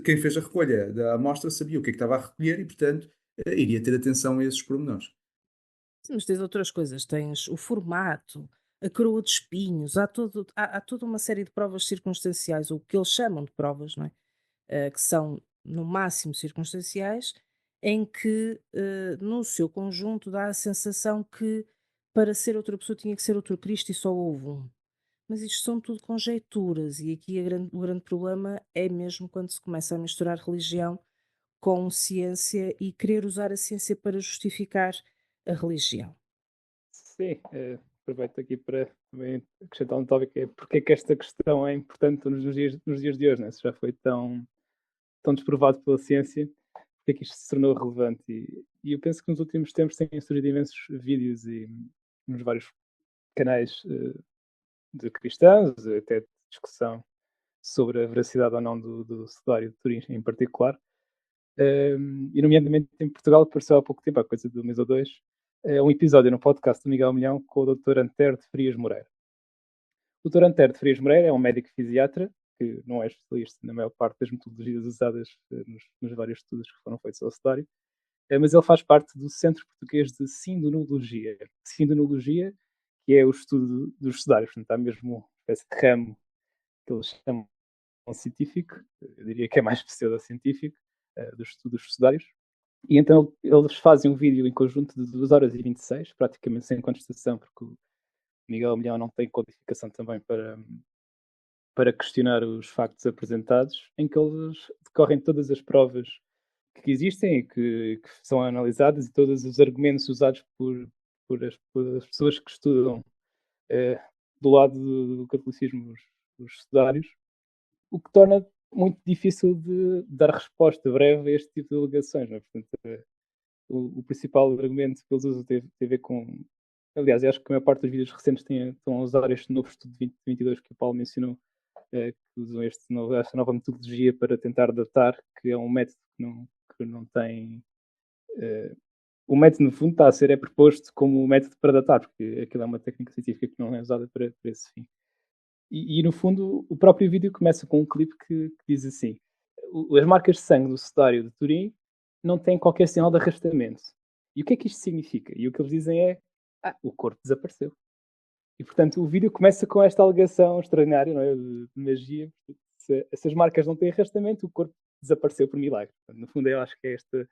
quem fez a recolha da amostra sabia o que é que estava a recolher e, portanto, iria ter atenção a esses pormenores. Sim, mas tens outras coisas, tens o formato, a coroa de espinhos, há toda uma série de provas circunstanciais, ou o que eles chamam de provas, não é? Que são no máximo circunstanciais, em que no seu conjunto dá a sensação que para ser outra pessoa tinha que ser outro Cristo e só houve um. Mas isto são tudo conjecturas, e aqui o grande problema é mesmo quando se começa a misturar religião com ciência e querer usar a ciência para justificar a religião. Sim, aproveito aqui para também acrescentar um tópico, é porque é que esta questão é importante nos dias de hoje, né? Se já foi tão desprovado pela ciência, porque é que isto se tornou relevante? E eu penso que nos últimos tempos têm surgido imensos vídeos e nos vários canais de cristãos, até de discussão sobre a veracidade ou não do Sudário de Turim em particular. E nomeadamente em Portugal apareceu há pouco tempo, há coisa de um mês ou dois, um episódio no podcast do Miguel Milhão com o Dr. Antero de Frias Moreira. O Dr. Antero de Frias Moreira é um médico fisiatra que não é especialista na maior parte das metodologias usadas nos vários estudos que foram feitos ao Sudário, mas ele faz parte do Centro Português de Sindonologia. Sindonologia, que é o estudo dos Sudários, portanto há mesmo uma espécie de ramo que eles chamam científico, eu diria que é mais pseudocientífico, dos estudos sudários. E então eles fazem um vídeo em conjunto de 2 horas e 26, praticamente sem contestação, porque o Miguel Milhão não tem codificação também para questionar os factos apresentados, em que eles decorrem todas as provas que existem e que são analisadas e todos os argumentos usados por as pessoas que estudam do lado do catolicismo os sudários, o que torna muito difícil de dar resposta breve a este tipo de alegações. Não é? Portanto, o principal argumento que eles usam tem a ver com. Aliás, eu acho que a maior parte dos vídeos recentes estão a usar este novo estudo de 2022 que o Paulo mencionou, que usam esta nova metodologia para tentar datar, que é um método que não tem. O método, no fundo, está a ser proposto como um método para datar, porque aquilo é uma técnica científica que não é usada para esse fim. E, no fundo, o próprio vídeo começa com um clipe que diz assim: as marcas de sangue do Sudário de Turim não têm qualquer sinal de arrastamento. E o que é que isto significa? E o que eles dizem é: o corpo desapareceu. E, portanto, o vídeo começa com esta alegação extraordinária, não é? De magia. Se essas marcas não têm arrastamento, o corpo desapareceu por milagre. Portanto, no fundo, eu acho que é esta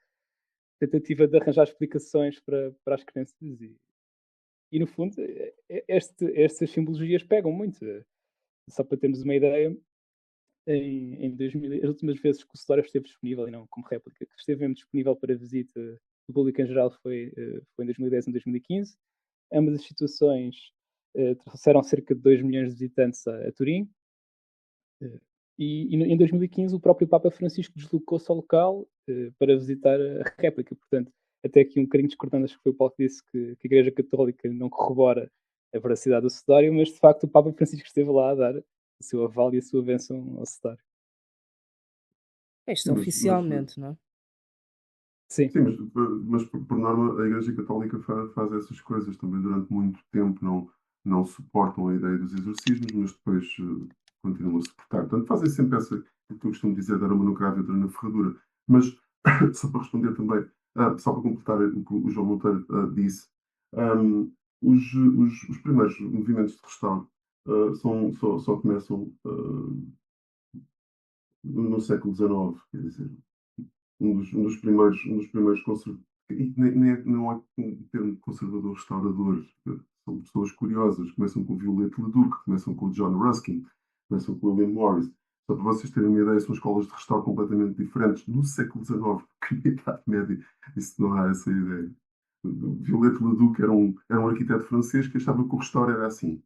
tentativa de arranjar explicações para as crenças. E, no fundo, estas simbologias pegam muito. Só para termos uma ideia, em 2000, as últimas vezes que o Sudário esteve disponível, e não como réplica, que esteve mesmo disponível para visita do público em geral foi em 2010 e em 2015. Ambas as situações trouxeram cerca de 2 milhões de visitantes a Turim. E em 2015 o próprio Papa Francisco deslocou-se ao local para visitar a réplica. Portanto, até aqui um bocadinho discordando, acho que foi o Paulo que disse que a Igreja Católica não corrobora a veracidade do Sudário, mas de facto o Papa Francisco esteve lá a dar o seu aval e a sua bênção ao Sudário. Isto oficialmente, não é? Sim. Sim, mas por norma a Igreja Católica faz essas coisas também durante muito tempo, não suportam a ideia dos exorcismos, mas depois continuam a suportar. Portanto, fazem sempre essa, o que eu costumo dizer, dar uma no cravo e outra na ferradura. Mas, só para responder também, só para completar o que o João Monteiro disse, os primeiros movimentos de restauro só começam no século XIX, quer dizer, um dos primeiros conservadores, e não é um termo conservador restaurador, são pessoas curiosas, começam com o Violette Leduc, começam com o John Ruskin, começam com o William Morris. Só para vocês terem uma ideia, são escolas de restauro completamente diferentes no século XIX, porque na Idade Média isso não há essa ideia. O Violette Leduc era um arquiteto francês que achava que o restauro era assim.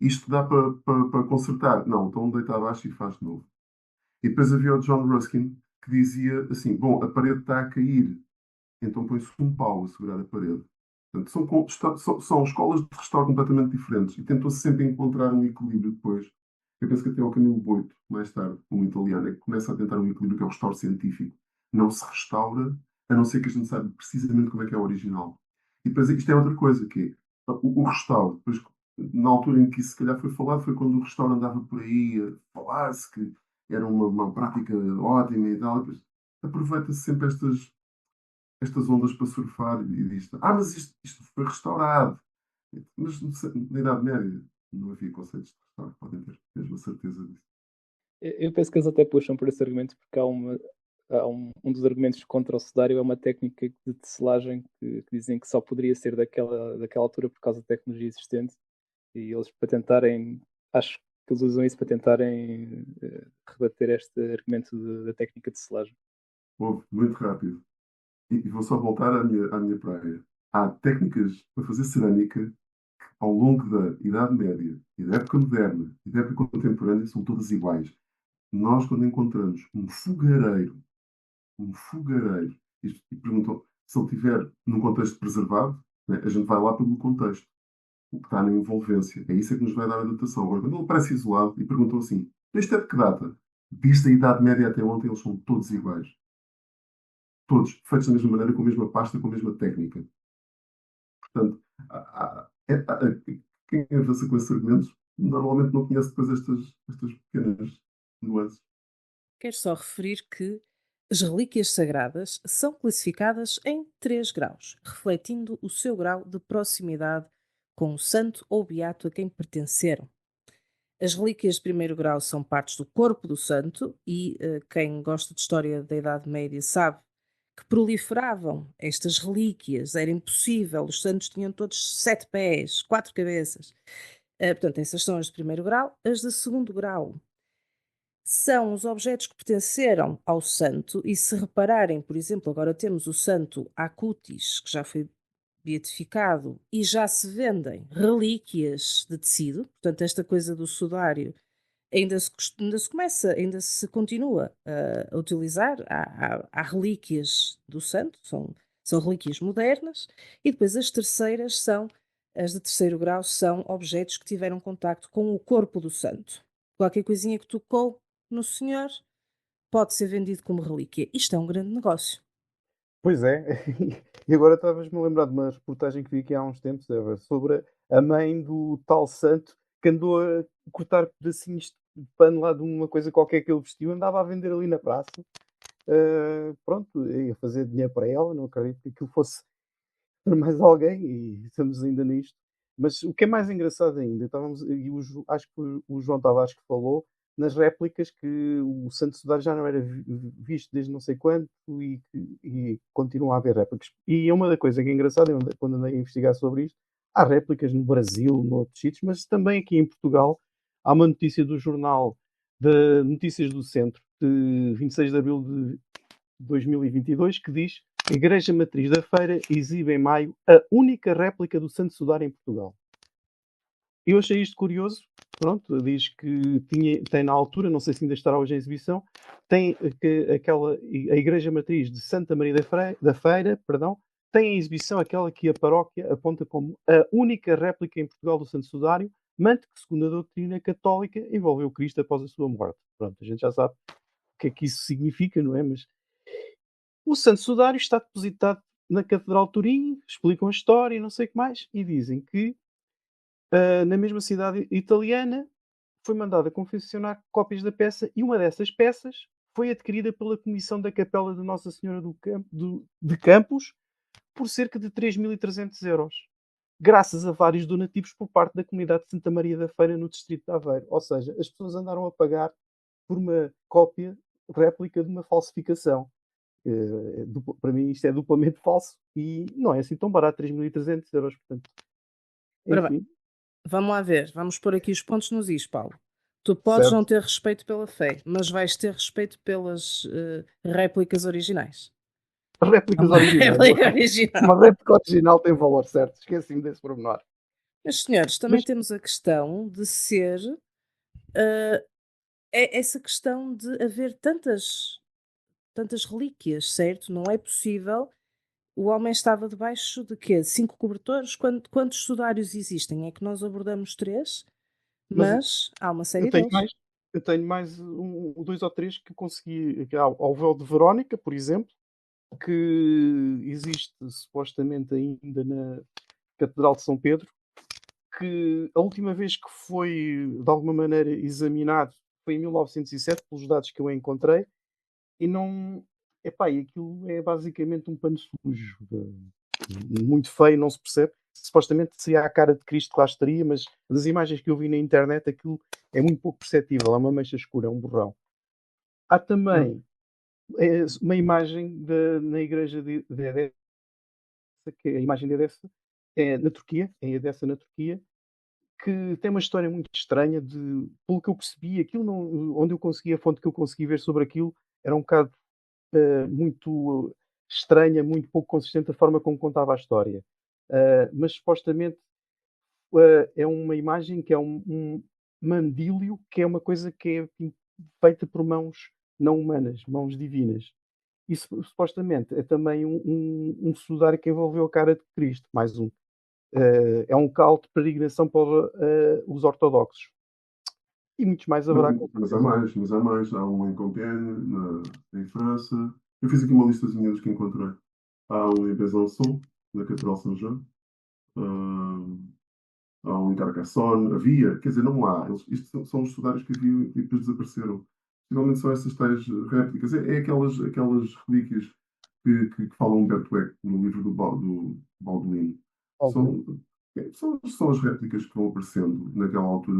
Isto dá para consertar? Não, então deita abaixo e faz de novo. E depois havia o John Ruskin, que dizia assim: bom, a parede está a cair, então põe-se um pau a segurar a parede. Portanto, são escolas de restauro completamente diferentes e tentou-se sempre encontrar um equilíbrio depois. Eu penso que até o Camilo Boito, mais tarde, um italiano, é que começa a tentar um equilíbrio que é o restauro científico. Não se restaura, a não ser que a gente saiba precisamente como é que é o original. E depois isto é outra coisa, que é o restauro. Depois, na altura em que isso se calhar foi falado, foi quando o restauro andava por aí a falar-se que era uma prática ótima e tal. E depois aproveita-se sempre estas ondas para surfar e diz, mas isto foi restaurado. Mas na Idade Média não havia conceitos de restauro, podem ter mesmo a certeza disso. Eu penso que eles até puxam por esse argumento, porque um dos argumentos contra o sudário é uma técnica de tecelagem que dizem que só poderia ser daquela altura por causa da tecnologia existente. E eles, para tentarem, acho que eles usam isso para tentarem rebater este argumento da técnica de tecelagem. Houve, muito rápido. E vou só voltar à minha praia. Há técnicas para fazer cerâmica que, ao longo da Idade Média e da época moderna e da época contemporânea, são todas iguais. Nós, quando encontramos um fogareiro, e perguntam se ele estiver num contexto preservado, né, a gente vai lá pelo contexto, o que está na envolvência. É isso que nos vai dar a datação. Agora, quando ele parece isolado e perguntam assim, isto é de que data? Desde a Idade Média até ontem, eles são todos iguais. Todos feitos da mesma maneira, com a mesma pasta, com a mesma técnica. Portanto, quem avança com esses argumentos normalmente não conhece depois estas pequenas nuances. Quero só referir que as relíquias sagradas são classificadas em 3 graus, refletindo o seu grau de proximidade com o santo ou beato a quem pertenceram. As relíquias de primeiro grau são partes do corpo do santo e quem gosta de história da Idade Média sabe que proliferavam estas relíquias, era impossível, os santos tinham todos 7 pés, 4 cabeças. Portanto, essas são as de primeiro grau. As de segundo grau são os objetos que pertenceram ao santo, e se repararem, por exemplo, agora temos o santo Acutis, que já foi beatificado, e já se vendem relíquias de tecido, portanto, esta coisa do sudário ainda se continua a utilizar, há relíquias do santo, são relíquias modernas, e depois as de terceiro grau, são objetos que tiveram contacto com o corpo do santo. Qualquer coisinha que tocou no senhor pode ser vendido como relíquia. Isto é um grande negócio. Pois é, e agora estavas-me a lembrar de uma reportagem que vi aqui há uns tempos, Eva, sobre a mãe do tal santo que andou a cortar pedacinhos de pano lá de uma coisa qualquer que ele vestiu, andava a vender ali na praça. Pronto, ia fazer dinheiro para ela, não acredito que aquilo fosse para mais alguém, e estamos ainda nisto. Mas o que é mais engraçado ainda, acho que o João Tavares que falou, nas réplicas, que o Santo Sudário já não era visto desde não sei quanto e continua a haver réplicas. E é uma da coisa que é engraçada, quando andei a investigar sobre isto, há réplicas no Brasil, noutros sítios, mas também aqui em Portugal. Há uma notícia do jornal de Notícias do Centro, de 26 de abril de 2022, que diz: a Igreja Matriz da Feira exibe em maio a única réplica do Santo Sudário em Portugal. Eu achei isto curioso. Pronto, diz que tem na altura, não sei se ainda estará hoje em exibição, tem a Igreja Matriz de Santa Maria da Feira, tem em exibição aquela que a paróquia aponta como a única réplica em Portugal do Santo Sudário, mante que, segundo a doutrina católica, envolveu Cristo após a sua morte. Pronto, a gente já sabe o que é que isso significa, não é? Mas o Santo Sudário está depositado na Catedral de Turim, explicam a história e não sei o que mais, e dizem que na mesma cidade italiana foi mandada confeccionar cópias da peça, e uma dessas peças foi adquirida pela Comissão da Capela de Nossa Senhora de Campos por cerca de 3.300 euros, graças a vários donativos por parte da comunidade de Santa Maria da Feira, no distrito de Aveiro. Ou seja, as pessoas andaram a pagar por uma cópia réplica de uma falsificação. Para mim isto é duplamente falso e não é assim tão barato, 3.300 euros, portanto, Ora bem, enfim, vamos lá ver, vamos pôr aqui os pontos nos is, Paulo. Tu podes não certo? ter respeito pela fé, mas vais ter respeito pelas réplicas originais. Réplicas Uma originais. réplica original. Uma réplica original tem valor, certo? Esqueci-me desse pormenor. Mas, senhores, também Mas, temos a questão de ser essa questão de haver tantas relíquias, certo? Não é possível o homem estava debaixo de quê? 5 cobertores? Quantos sudários existem? É que nós abordamos 3, Mas mas há uma eu série tenho deles. mais, eu tenho mais dois ou três que eu consegui. Ao véu de Verónica, por exemplo, que existe supostamente ainda na Catedral de São Pedro, que a última vez que foi de alguma maneira examinado foi em 1907, pelos dados que eu encontrei, e não. Epá, e aquilo é basicamente um pano sujo, muito feio, não se percebe. Supostamente seria a cara de Cristo que lá estaria, mas das imagens que eu vi na internet aquilo é muito pouco perceptível, é uma mancha escura, é um borrão. Há também uma imagem na igreja de Edessa, que é a imagem de Edessa é na Turquia, em Edessa, na Turquia, que tem uma história muito estranha de, pelo que eu percebi, aquilo não, onde eu consegui, a fonte que eu consegui ver sobre aquilo era um bocado muito estranha, muito pouco consistente a forma como contava a história. Mas supostamente é uma imagem que é um mandílio, que é uma coisa que é feita por mãos não humanas, mãos divinas. Isso supostamente é também um sudário que envolveu a cara de Cristo, mais um. É um caldo de peregrinação para os ortodoxos. E muitos mais haverá, com Mas há certeza. mais, mas há mais. Há um em Compiègne, em França. Eu fiz aqui uma listazinha dos que encontrei. Há um em Besançon, na Catedral de São João. Há um em Carcassonne. Havia, quer dizer, não há. Isto são os sudários que havia e depois desapareceram. Finalmente são essas tais réplicas. É aquelas relíquias que fala Humberto Eco no livro do Balduino. Algum. São, são as réplicas que vão aparecendo. Naquela altura,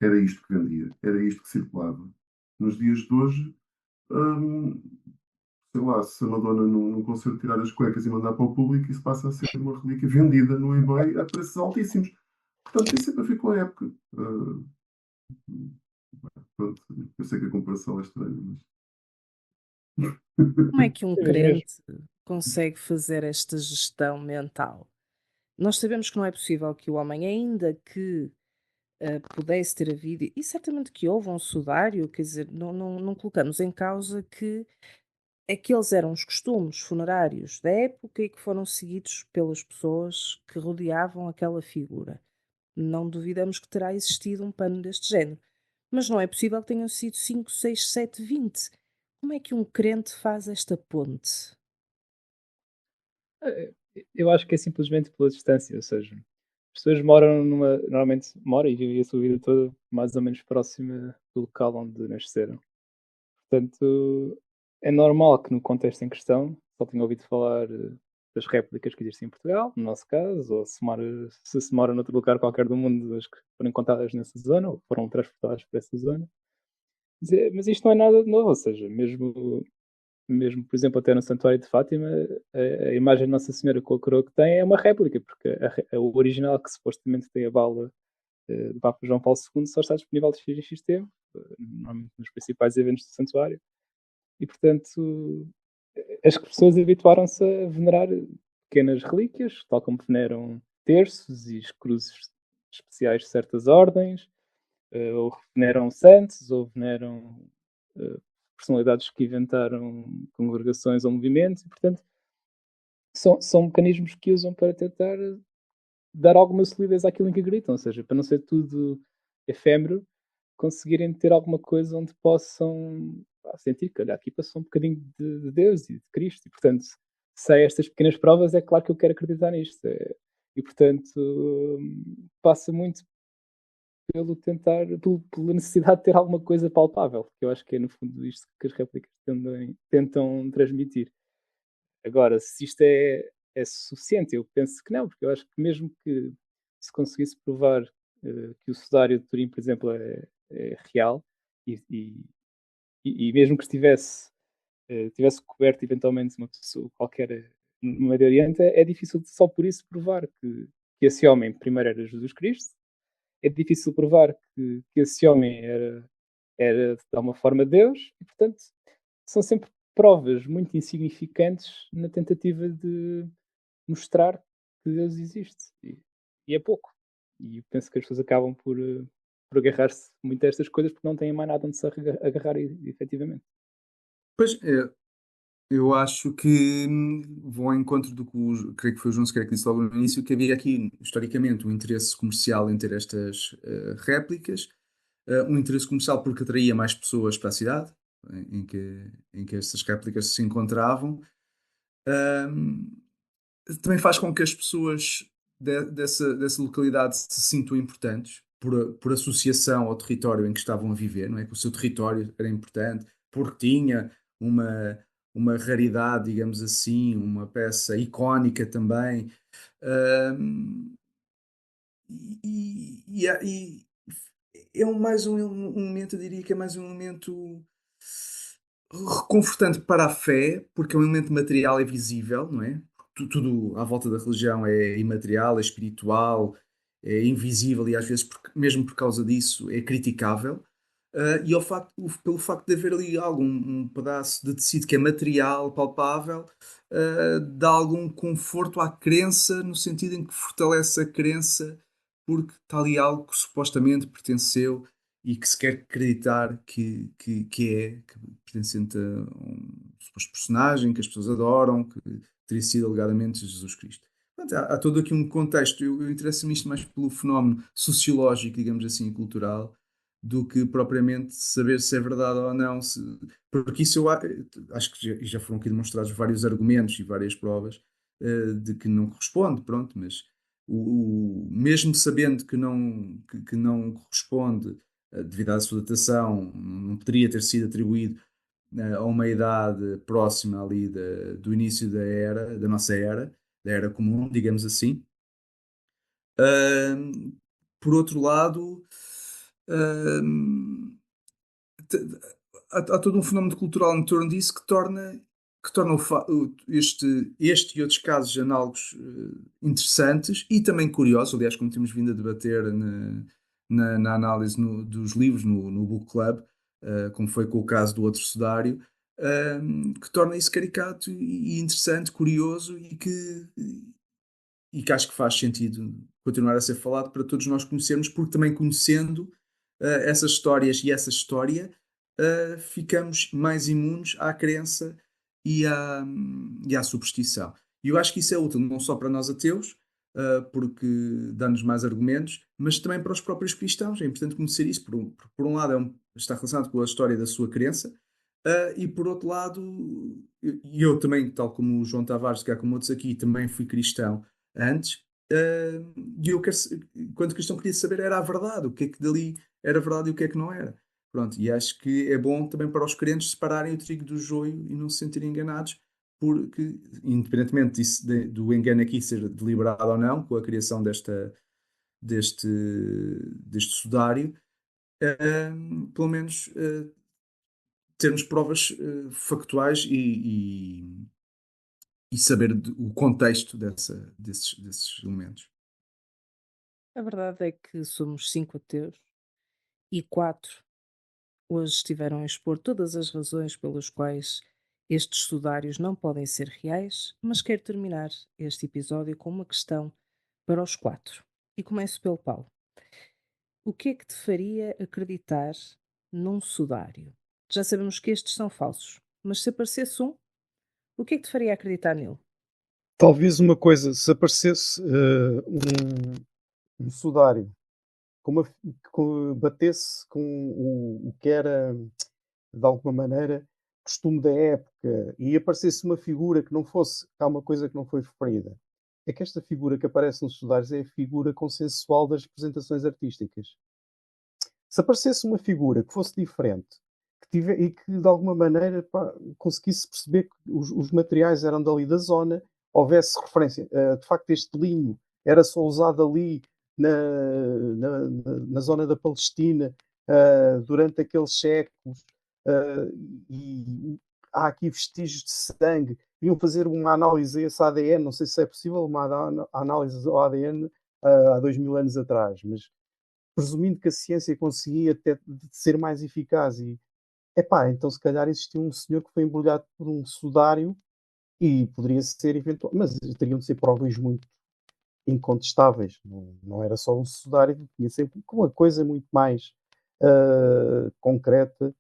era isto que vendia, era isto que circulava. Nos dias de hoje, hum, sei lá, se a Madonna não conseguir tirar as cuecas e mandar para o público, isso passa a ser uma relíquia vendida no eBay a preços altíssimos. Portanto, tem sempre a ver com a época. Pronto, eu sei que a comparação é estranha, mas. Como é que um É mesmo. crente consegue fazer esta gestão mental? Nós sabemos que não é possível que o homem, ainda que pudesse ter havido, e certamente que houve um sudário, quer dizer, não colocamos em causa que aqueles eram os costumes funerários da época e que foram seguidos pelas pessoas que rodeavam aquela figura. Não duvidamos que terá existido um pano deste género. Mas não é possível que tenham sido 5, 6, 7, 20. Como é que um crente faz esta ponte? Eu acho que é simplesmente pela distância, ou seja, as pessoas moram normalmente moram e vivem a sua vida toda mais ou menos próxima do local onde nasceram. Portanto, é normal que no contexto em questão só tenha ouvido falar das réplicas que existem em Portugal, no nosso caso, ou se mora noutro lugar qualquer do mundo, as que foram encontradas nessa zona, ou foram transportadas para essa zona. Mas isto não é nada de novo, ou seja, mesmo, por exemplo, até no Santuário de Fátima, a imagem de Nossa Senhora com a coroa que tem é uma réplica, porque o original que supostamente tem a bala do Papa João Paulo II só está disponível de X em X tempo, normalmente nos principais eventos do santuário. E, portanto, as pessoas habituaram-se a venerar pequenas relíquias, tal como veneram terços e cruzes especiais de certas ordens, ou veneram santos, ou veneram personalidades que inventaram congregações ou movimentos, e, portanto, são mecanismos que usam para tentar dar alguma solidez àquilo em que acreditam, ou seja, para não ser tudo efêmero, conseguirem ter alguma coisa onde possam sentir que, olha, aqui passou um bocadinho de Deus e de Cristo, e portanto, se há estas pequenas provas, é claro que eu quero acreditar nisto. E portanto, passa muito pela necessidade de ter alguma coisa palpável, que eu acho que é no fundo isto que as réplicas tentam transmitir. Agora, se isto é suficiente, eu penso que não, porque eu acho que mesmo que se conseguisse provar que o sudário de Turim, por exemplo, é real, e, e mesmo que tivesse coberto eventualmente uma pessoa qualquer no Médio Oriente, é difícil só por isso provar que esse homem primeiro era Jesus Cristo, é difícil provar que esse homem era de alguma forma Deus, e portanto são sempre provas muito insignificantes na tentativa de mostrar que Deus existe. E é pouco. E eu penso que as pessoas acabam por agarrar-se muito a estas coisas porque não têm mais nada onde se agarrar efetivamente. Pois, Eu acho que vou ao encontro do que creio que foi o João Sequeira que disse logo no início, que havia aqui, historicamente, um interesse comercial em ter estas réplicas, um interesse comercial porque atraía mais pessoas para a cidade em que estas réplicas se encontravam. Ahm, Também faz com que as pessoas dessa localidade se sintam importantes por associação ao território em que estavam a viver, não é? Que o seu território era importante, porque tinha uma, uma raridade, digamos assim, uma peça icónica também. Ahm, e é mais um momento, eu diria que é mais um momento reconfortante para a fé, porque é um elemento material e visível, não é? Tudo à volta da religião é imaterial, é espiritual, é invisível e às vezes, mesmo por causa disso, é criticável. E pelo facto de haver ali um pedaço de tecido que é material, palpável, dá algum conforto à crença, no sentido em que fortalece a crença, porque está ali algo que supostamente pertenceu e que se quer acreditar que pertencente a um suposto personagem que as pessoas adoram, que teria sido alegadamente Jesus Cristo. Portanto, há todo aqui um contexto. Eu interesso-me isto mais pelo fenómeno sociológico, digamos assim, cultural, do que propriamente saber se é verdade ou não. Porque isso acho que já foram aqui demonstrados vários argumentos e várias provas de que não corresponde, pronto, mas mesmo sabendo que não corresponde devido à sua datação, não poderia ter sido atribuído a uma idade próxima ali do início da nossa era, da era comum, digamos assim. Ahm, por outro lado, ahm, te- há todo um fenómeno cultural em torno disso que torna este e outros casos análogos interessantes e também curiosos, aliás, como temos vindo a debater na análise dos livros no Book Club, como foi com o caso do outro sudário, que torna isso caricato e interessante, curioso e que acho que faz sentido continuar a ser falado para todos nós conhecermos, porque também conhecendo essas histórias e essa história, ficamos mais imunes à crença e à superstição. E eu acho que isso é útil não só para nós ateus, porque dá-nos mais argumentos, mas também para os próprios cristãos. É importante conhecer isso. Por um lado, está relacionado com a história da sua crença, e por outro lado, eu também, tal como o João Tavares, que há como outros aqui, também fui cristão antes. E quando cristão, queria saber era a verdade, o que é que dali era verdade e o que é que não era. Pronto, e acho que é bom também para os crentes separarem o trigo do joio e não se sentirem enganados, porque, independentemente do engano aqui ser deliberado ou não, com a criação deste, deste sudário, pelo menos termos provas factuais e saber o contexto desses elementos. A verdade é que somos 5 ateus e 4 hoje estiveram a expor todas as razões pelas quais estes sudários não podem ser reais, mas quero terminar este episódio com uma questão para os 4. E começo pelo Paulo. O que é que te faria acreditar num sudário? Já sabemos que estes são falsos, mas se aparecesse o que é que te faria acreditar nele? Talvez uma coisa, se aparecesse um sudário que batesse com o que era, de alguma maneira, costume da época e aparecesse uma figura que não fosse, há uma coisa que não foi referida. É que esta figura que aparece nos sudários é a figura consensual das representações artísticas. Se aparecesse uma figura que fosse diferente e que de alguma maneira conseguisse perceber que os materiais eram dali da zona, houvesse referência, de facto este linho era só usado ali na zona da Palestina durante aqueles séculos e há aqui vestígios de sangue, iam fazer uma análise a esse ADN, não sei se é possível uma análise ao ADN há 2000 anos atrás, mas presumindo que a ciência conseguia até ser mais eficaz e então se calhar existia um senhor que foi embrulhado por um sudário e poderia ser eventual, mas teriam de ser provas muito incontestáveis, não era só um sudário, tinha sempre uma coisa muito mais concreta,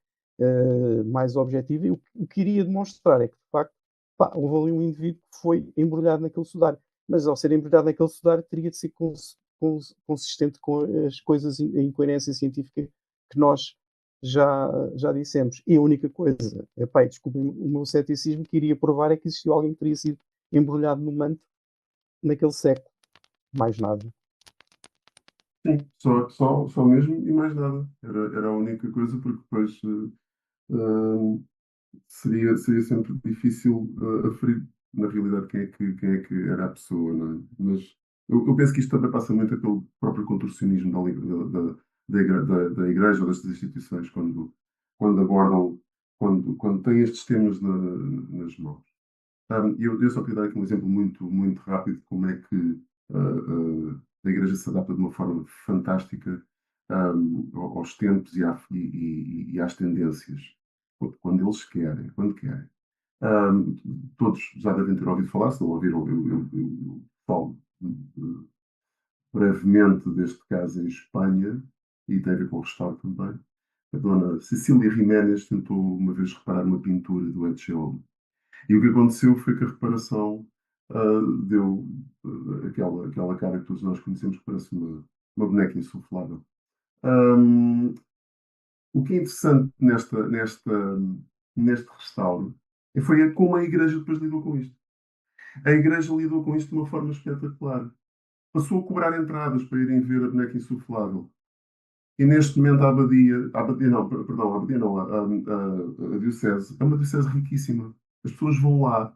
mais objetiva. E o que iria demonstrar é que, de facto, pá, houve ali um indivíduo que foi embrulhado naquele sudário. Mas ao ser embrulhado naquele sudário, teria de ser consistente com as coisas, a incoerência científica que nós já dissemos. E a única coisa, epá, desculpem o meu ceticismo, que iria provar é que existiu alguém que teria sido embrulhado no manto naquele século. Mais nada. Sim, só mesmo e mais nada. Era a única coisa, porque depois seria sempre difícil aferir, na realidade, quem é que era a pessoa, não é? Mas eu penso que isto também passa muito pelo próprio contorcionismo da igreja ou destas instituições quando abordam, quando têm estes temas nas mãos. Eu só queria dar aqui um exemplo muito, muito rápido de como é que a igreja se adapta de uma forma fantástica aos tempos e às tendências, quando eles querem, quando querem. Um, Todos já devem ter ouvido falar, se não ouviram, eu falo brevemente deste caso em Espanha, e tem a ver com o restauro também. A dona Cecília Jiménez tentou uma vez reparar uma pintura do Ecce Homo. E o que aconteceu foi que a reparação deu aquela cara que todos nós conhecemos, que parece uma boneca insuflável. Um, o que é interessante neste restauro foi como a Igreja depois lidou com isto. A Igreja lidou com isto de uma forma espetacular. Passou a cobrar entradas para irem ver a boneca insuflável. E neste momento a Abadia não, perdão, a Abadia não, a Diocese, é uma Diocese riquíssima. As pessoas vão lá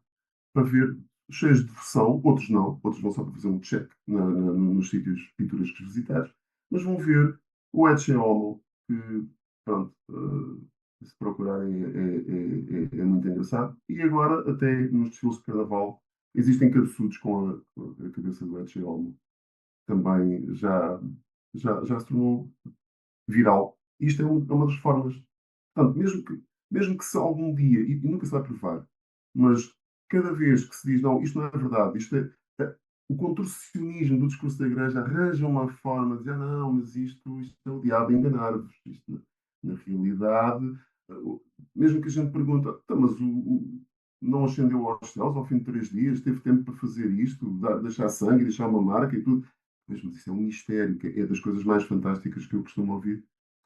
para ver, cheios de devoção, outros não, outros vão só para fazer um check nos sítios pitorescos visitados, mas vão ver o Ecce Homo, que, pronto, se procurarem é muito engraçado. E agora, até nos desfiles de carnaval, existem cabeçudos com a cabeça do Ecce Homo. Também já se tornou viral. Isto é uma das formas. Portanto, mesmo que se algum dia, e nunca se vai provar, mas cada vez que se diz, não, isto não é verdade, o contorcionismo do discurso da Igreja arranja uma forma de dizer, não, mas isto é o diabo a enganar-vos. Isto, na realidade, mesmo que a gente pergunta, tá, mas não ascendeu aos céus ao fim de 3 dias, teve tempo para fazer isto, deixar sangue, deixar uma marca e tudo. Mas isso é um mistério, que é das coisas mais fantásticas que eu costumo ouvir.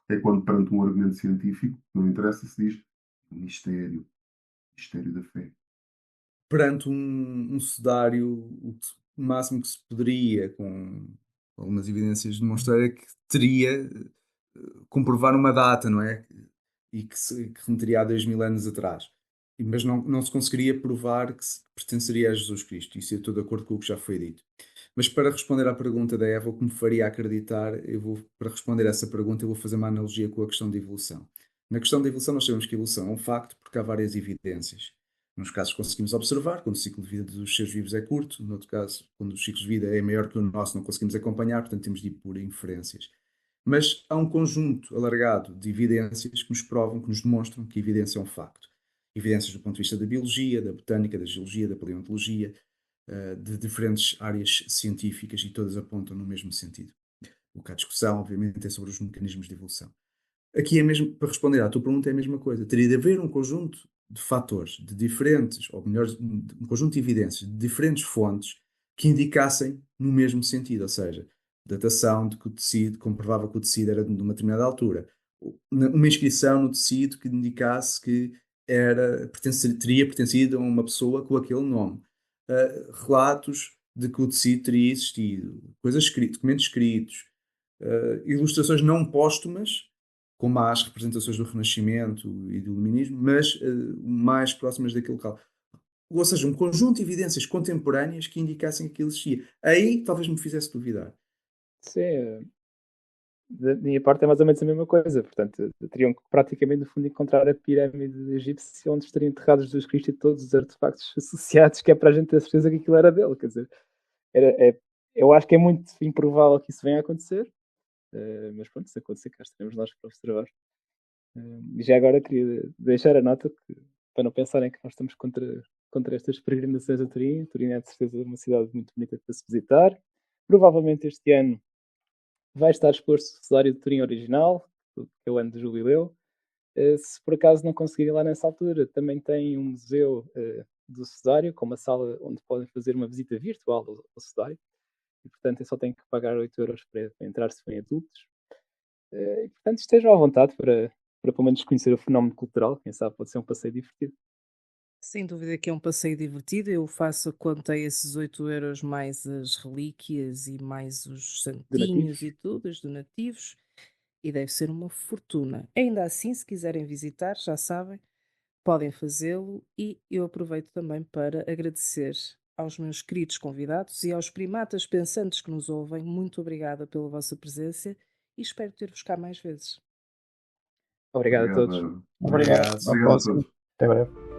É quando, perante um argumento científico, não interessa, se diz mistério, mistério da fé. Perante um sudário, o máximo que se poderia, com algumas evidências, demonstrar é que teria comprovar uma data, não é? E que remeteria a 2000 anos atrás. Mas não se conseguiria provar que pertenceria a Jesus Cristo. Isso eu estou de acordo com o que já foi dito. Mas para responder à pergunta da Eva, o que me faria acreditar, para responder a essa pergunta, eu vou fazer uma analogia com a questão da evolução. Na questão da evolução, nós sabemos que a evolução é um facto porque há várias evidências. Nos casos conseguimos observar, quando o ciclo de vida dos seres vivos é curto, no outro caso, quando o ciclo de vida é maior que o nosso, não conseguimos acompanhar, portanto temos de ir por inferências. Mas há um conjunto alargado de evidências que nos provam, que nos demonstram que a evidência é um facto. Evidências do ponto de vista da biologia, da botânica, da geologia, da paleontologia, de diferentes áreas científicas, e todas apontam no mesmo sentido. O que há discussão, obviamente, é sobre os mecanismos de evolução. Aqui é mesmo, para responder à tua pergunta, é a mesma coisa. Teria de haver um conjunto de fatores, de diferentes, ou melhor, um conjunto de evidências de diferentes fontes que indicassem no mesmo sentido, ou seja, datação de que o tecido, comprovava que o tecido era de uma determinada altura, uma inscrição no tecido que indicasse que teria pertencido a uma pessoa com aquele nome, relatos de que o tecido teria existido, coisas escritas, documentos escritos, ilustrações não póstumas, como as representações do Renascimento e do Iluminismo, mas mais próximas daquele local. Ou seja, um conjunto de evidências contemporâneas que indicassem que aquilo existia. Aí talvez me fizesse duvidar. Sim, da minha parte é mais ou menos a mesma coisa. Portanto, teriam que praticamente, no fundo, encontrar a pirâmide egípcia onde estariam enterrados Jesus Cristo e todos os artefactos associados, que é para a gente ter certeza que aquilo era dele. Quer dizer, eu acho que é muito improvável que isso venha a acontecer. Mas pronto, se acontecer, cá estaremos nós para observar. E já agora queria deixar a nota que, para não pensarem que nós estamos contra estas peregrinações a Turim. Turim é de certeza uma cidade muito bonita para se visitar. Provavelmente este ano vai estar exposto o Sudário de Turim original, que é o ano de jubileu. Se por acaso não conseguirem lá nessa altura, também tem um museu do Sudário, com uma sala onde podem fazer uma visita virtual ao Sudário. E, portanto, só têm que pagar 8 € para entrar se forem adultos. E, portanto, estejam à vontade para pelo menos conhecer o fenómeno cultural. Quem sabe pode ser um passeio divertido. Sem dúvida que é um passeio divertido. Eu faço a conta a esses 8 € mais as relíquias e mais os santinhos Donativos. e tudo, os donativos, e deve ser uma fortuna. Ainda assim, se quiserem visitar, já sabem, podem fazê-lo e eu aproveito também para agradecer aos meus queridos convidados e aos primatas pensantes que nos ouvem. Muito obrigada pela vossa presença e espero ter-vos cá mais vezes. Obrigado a todos. Obrigado. Obrigado. Obrigado. À Obrigado a próxima. todos. Até breve.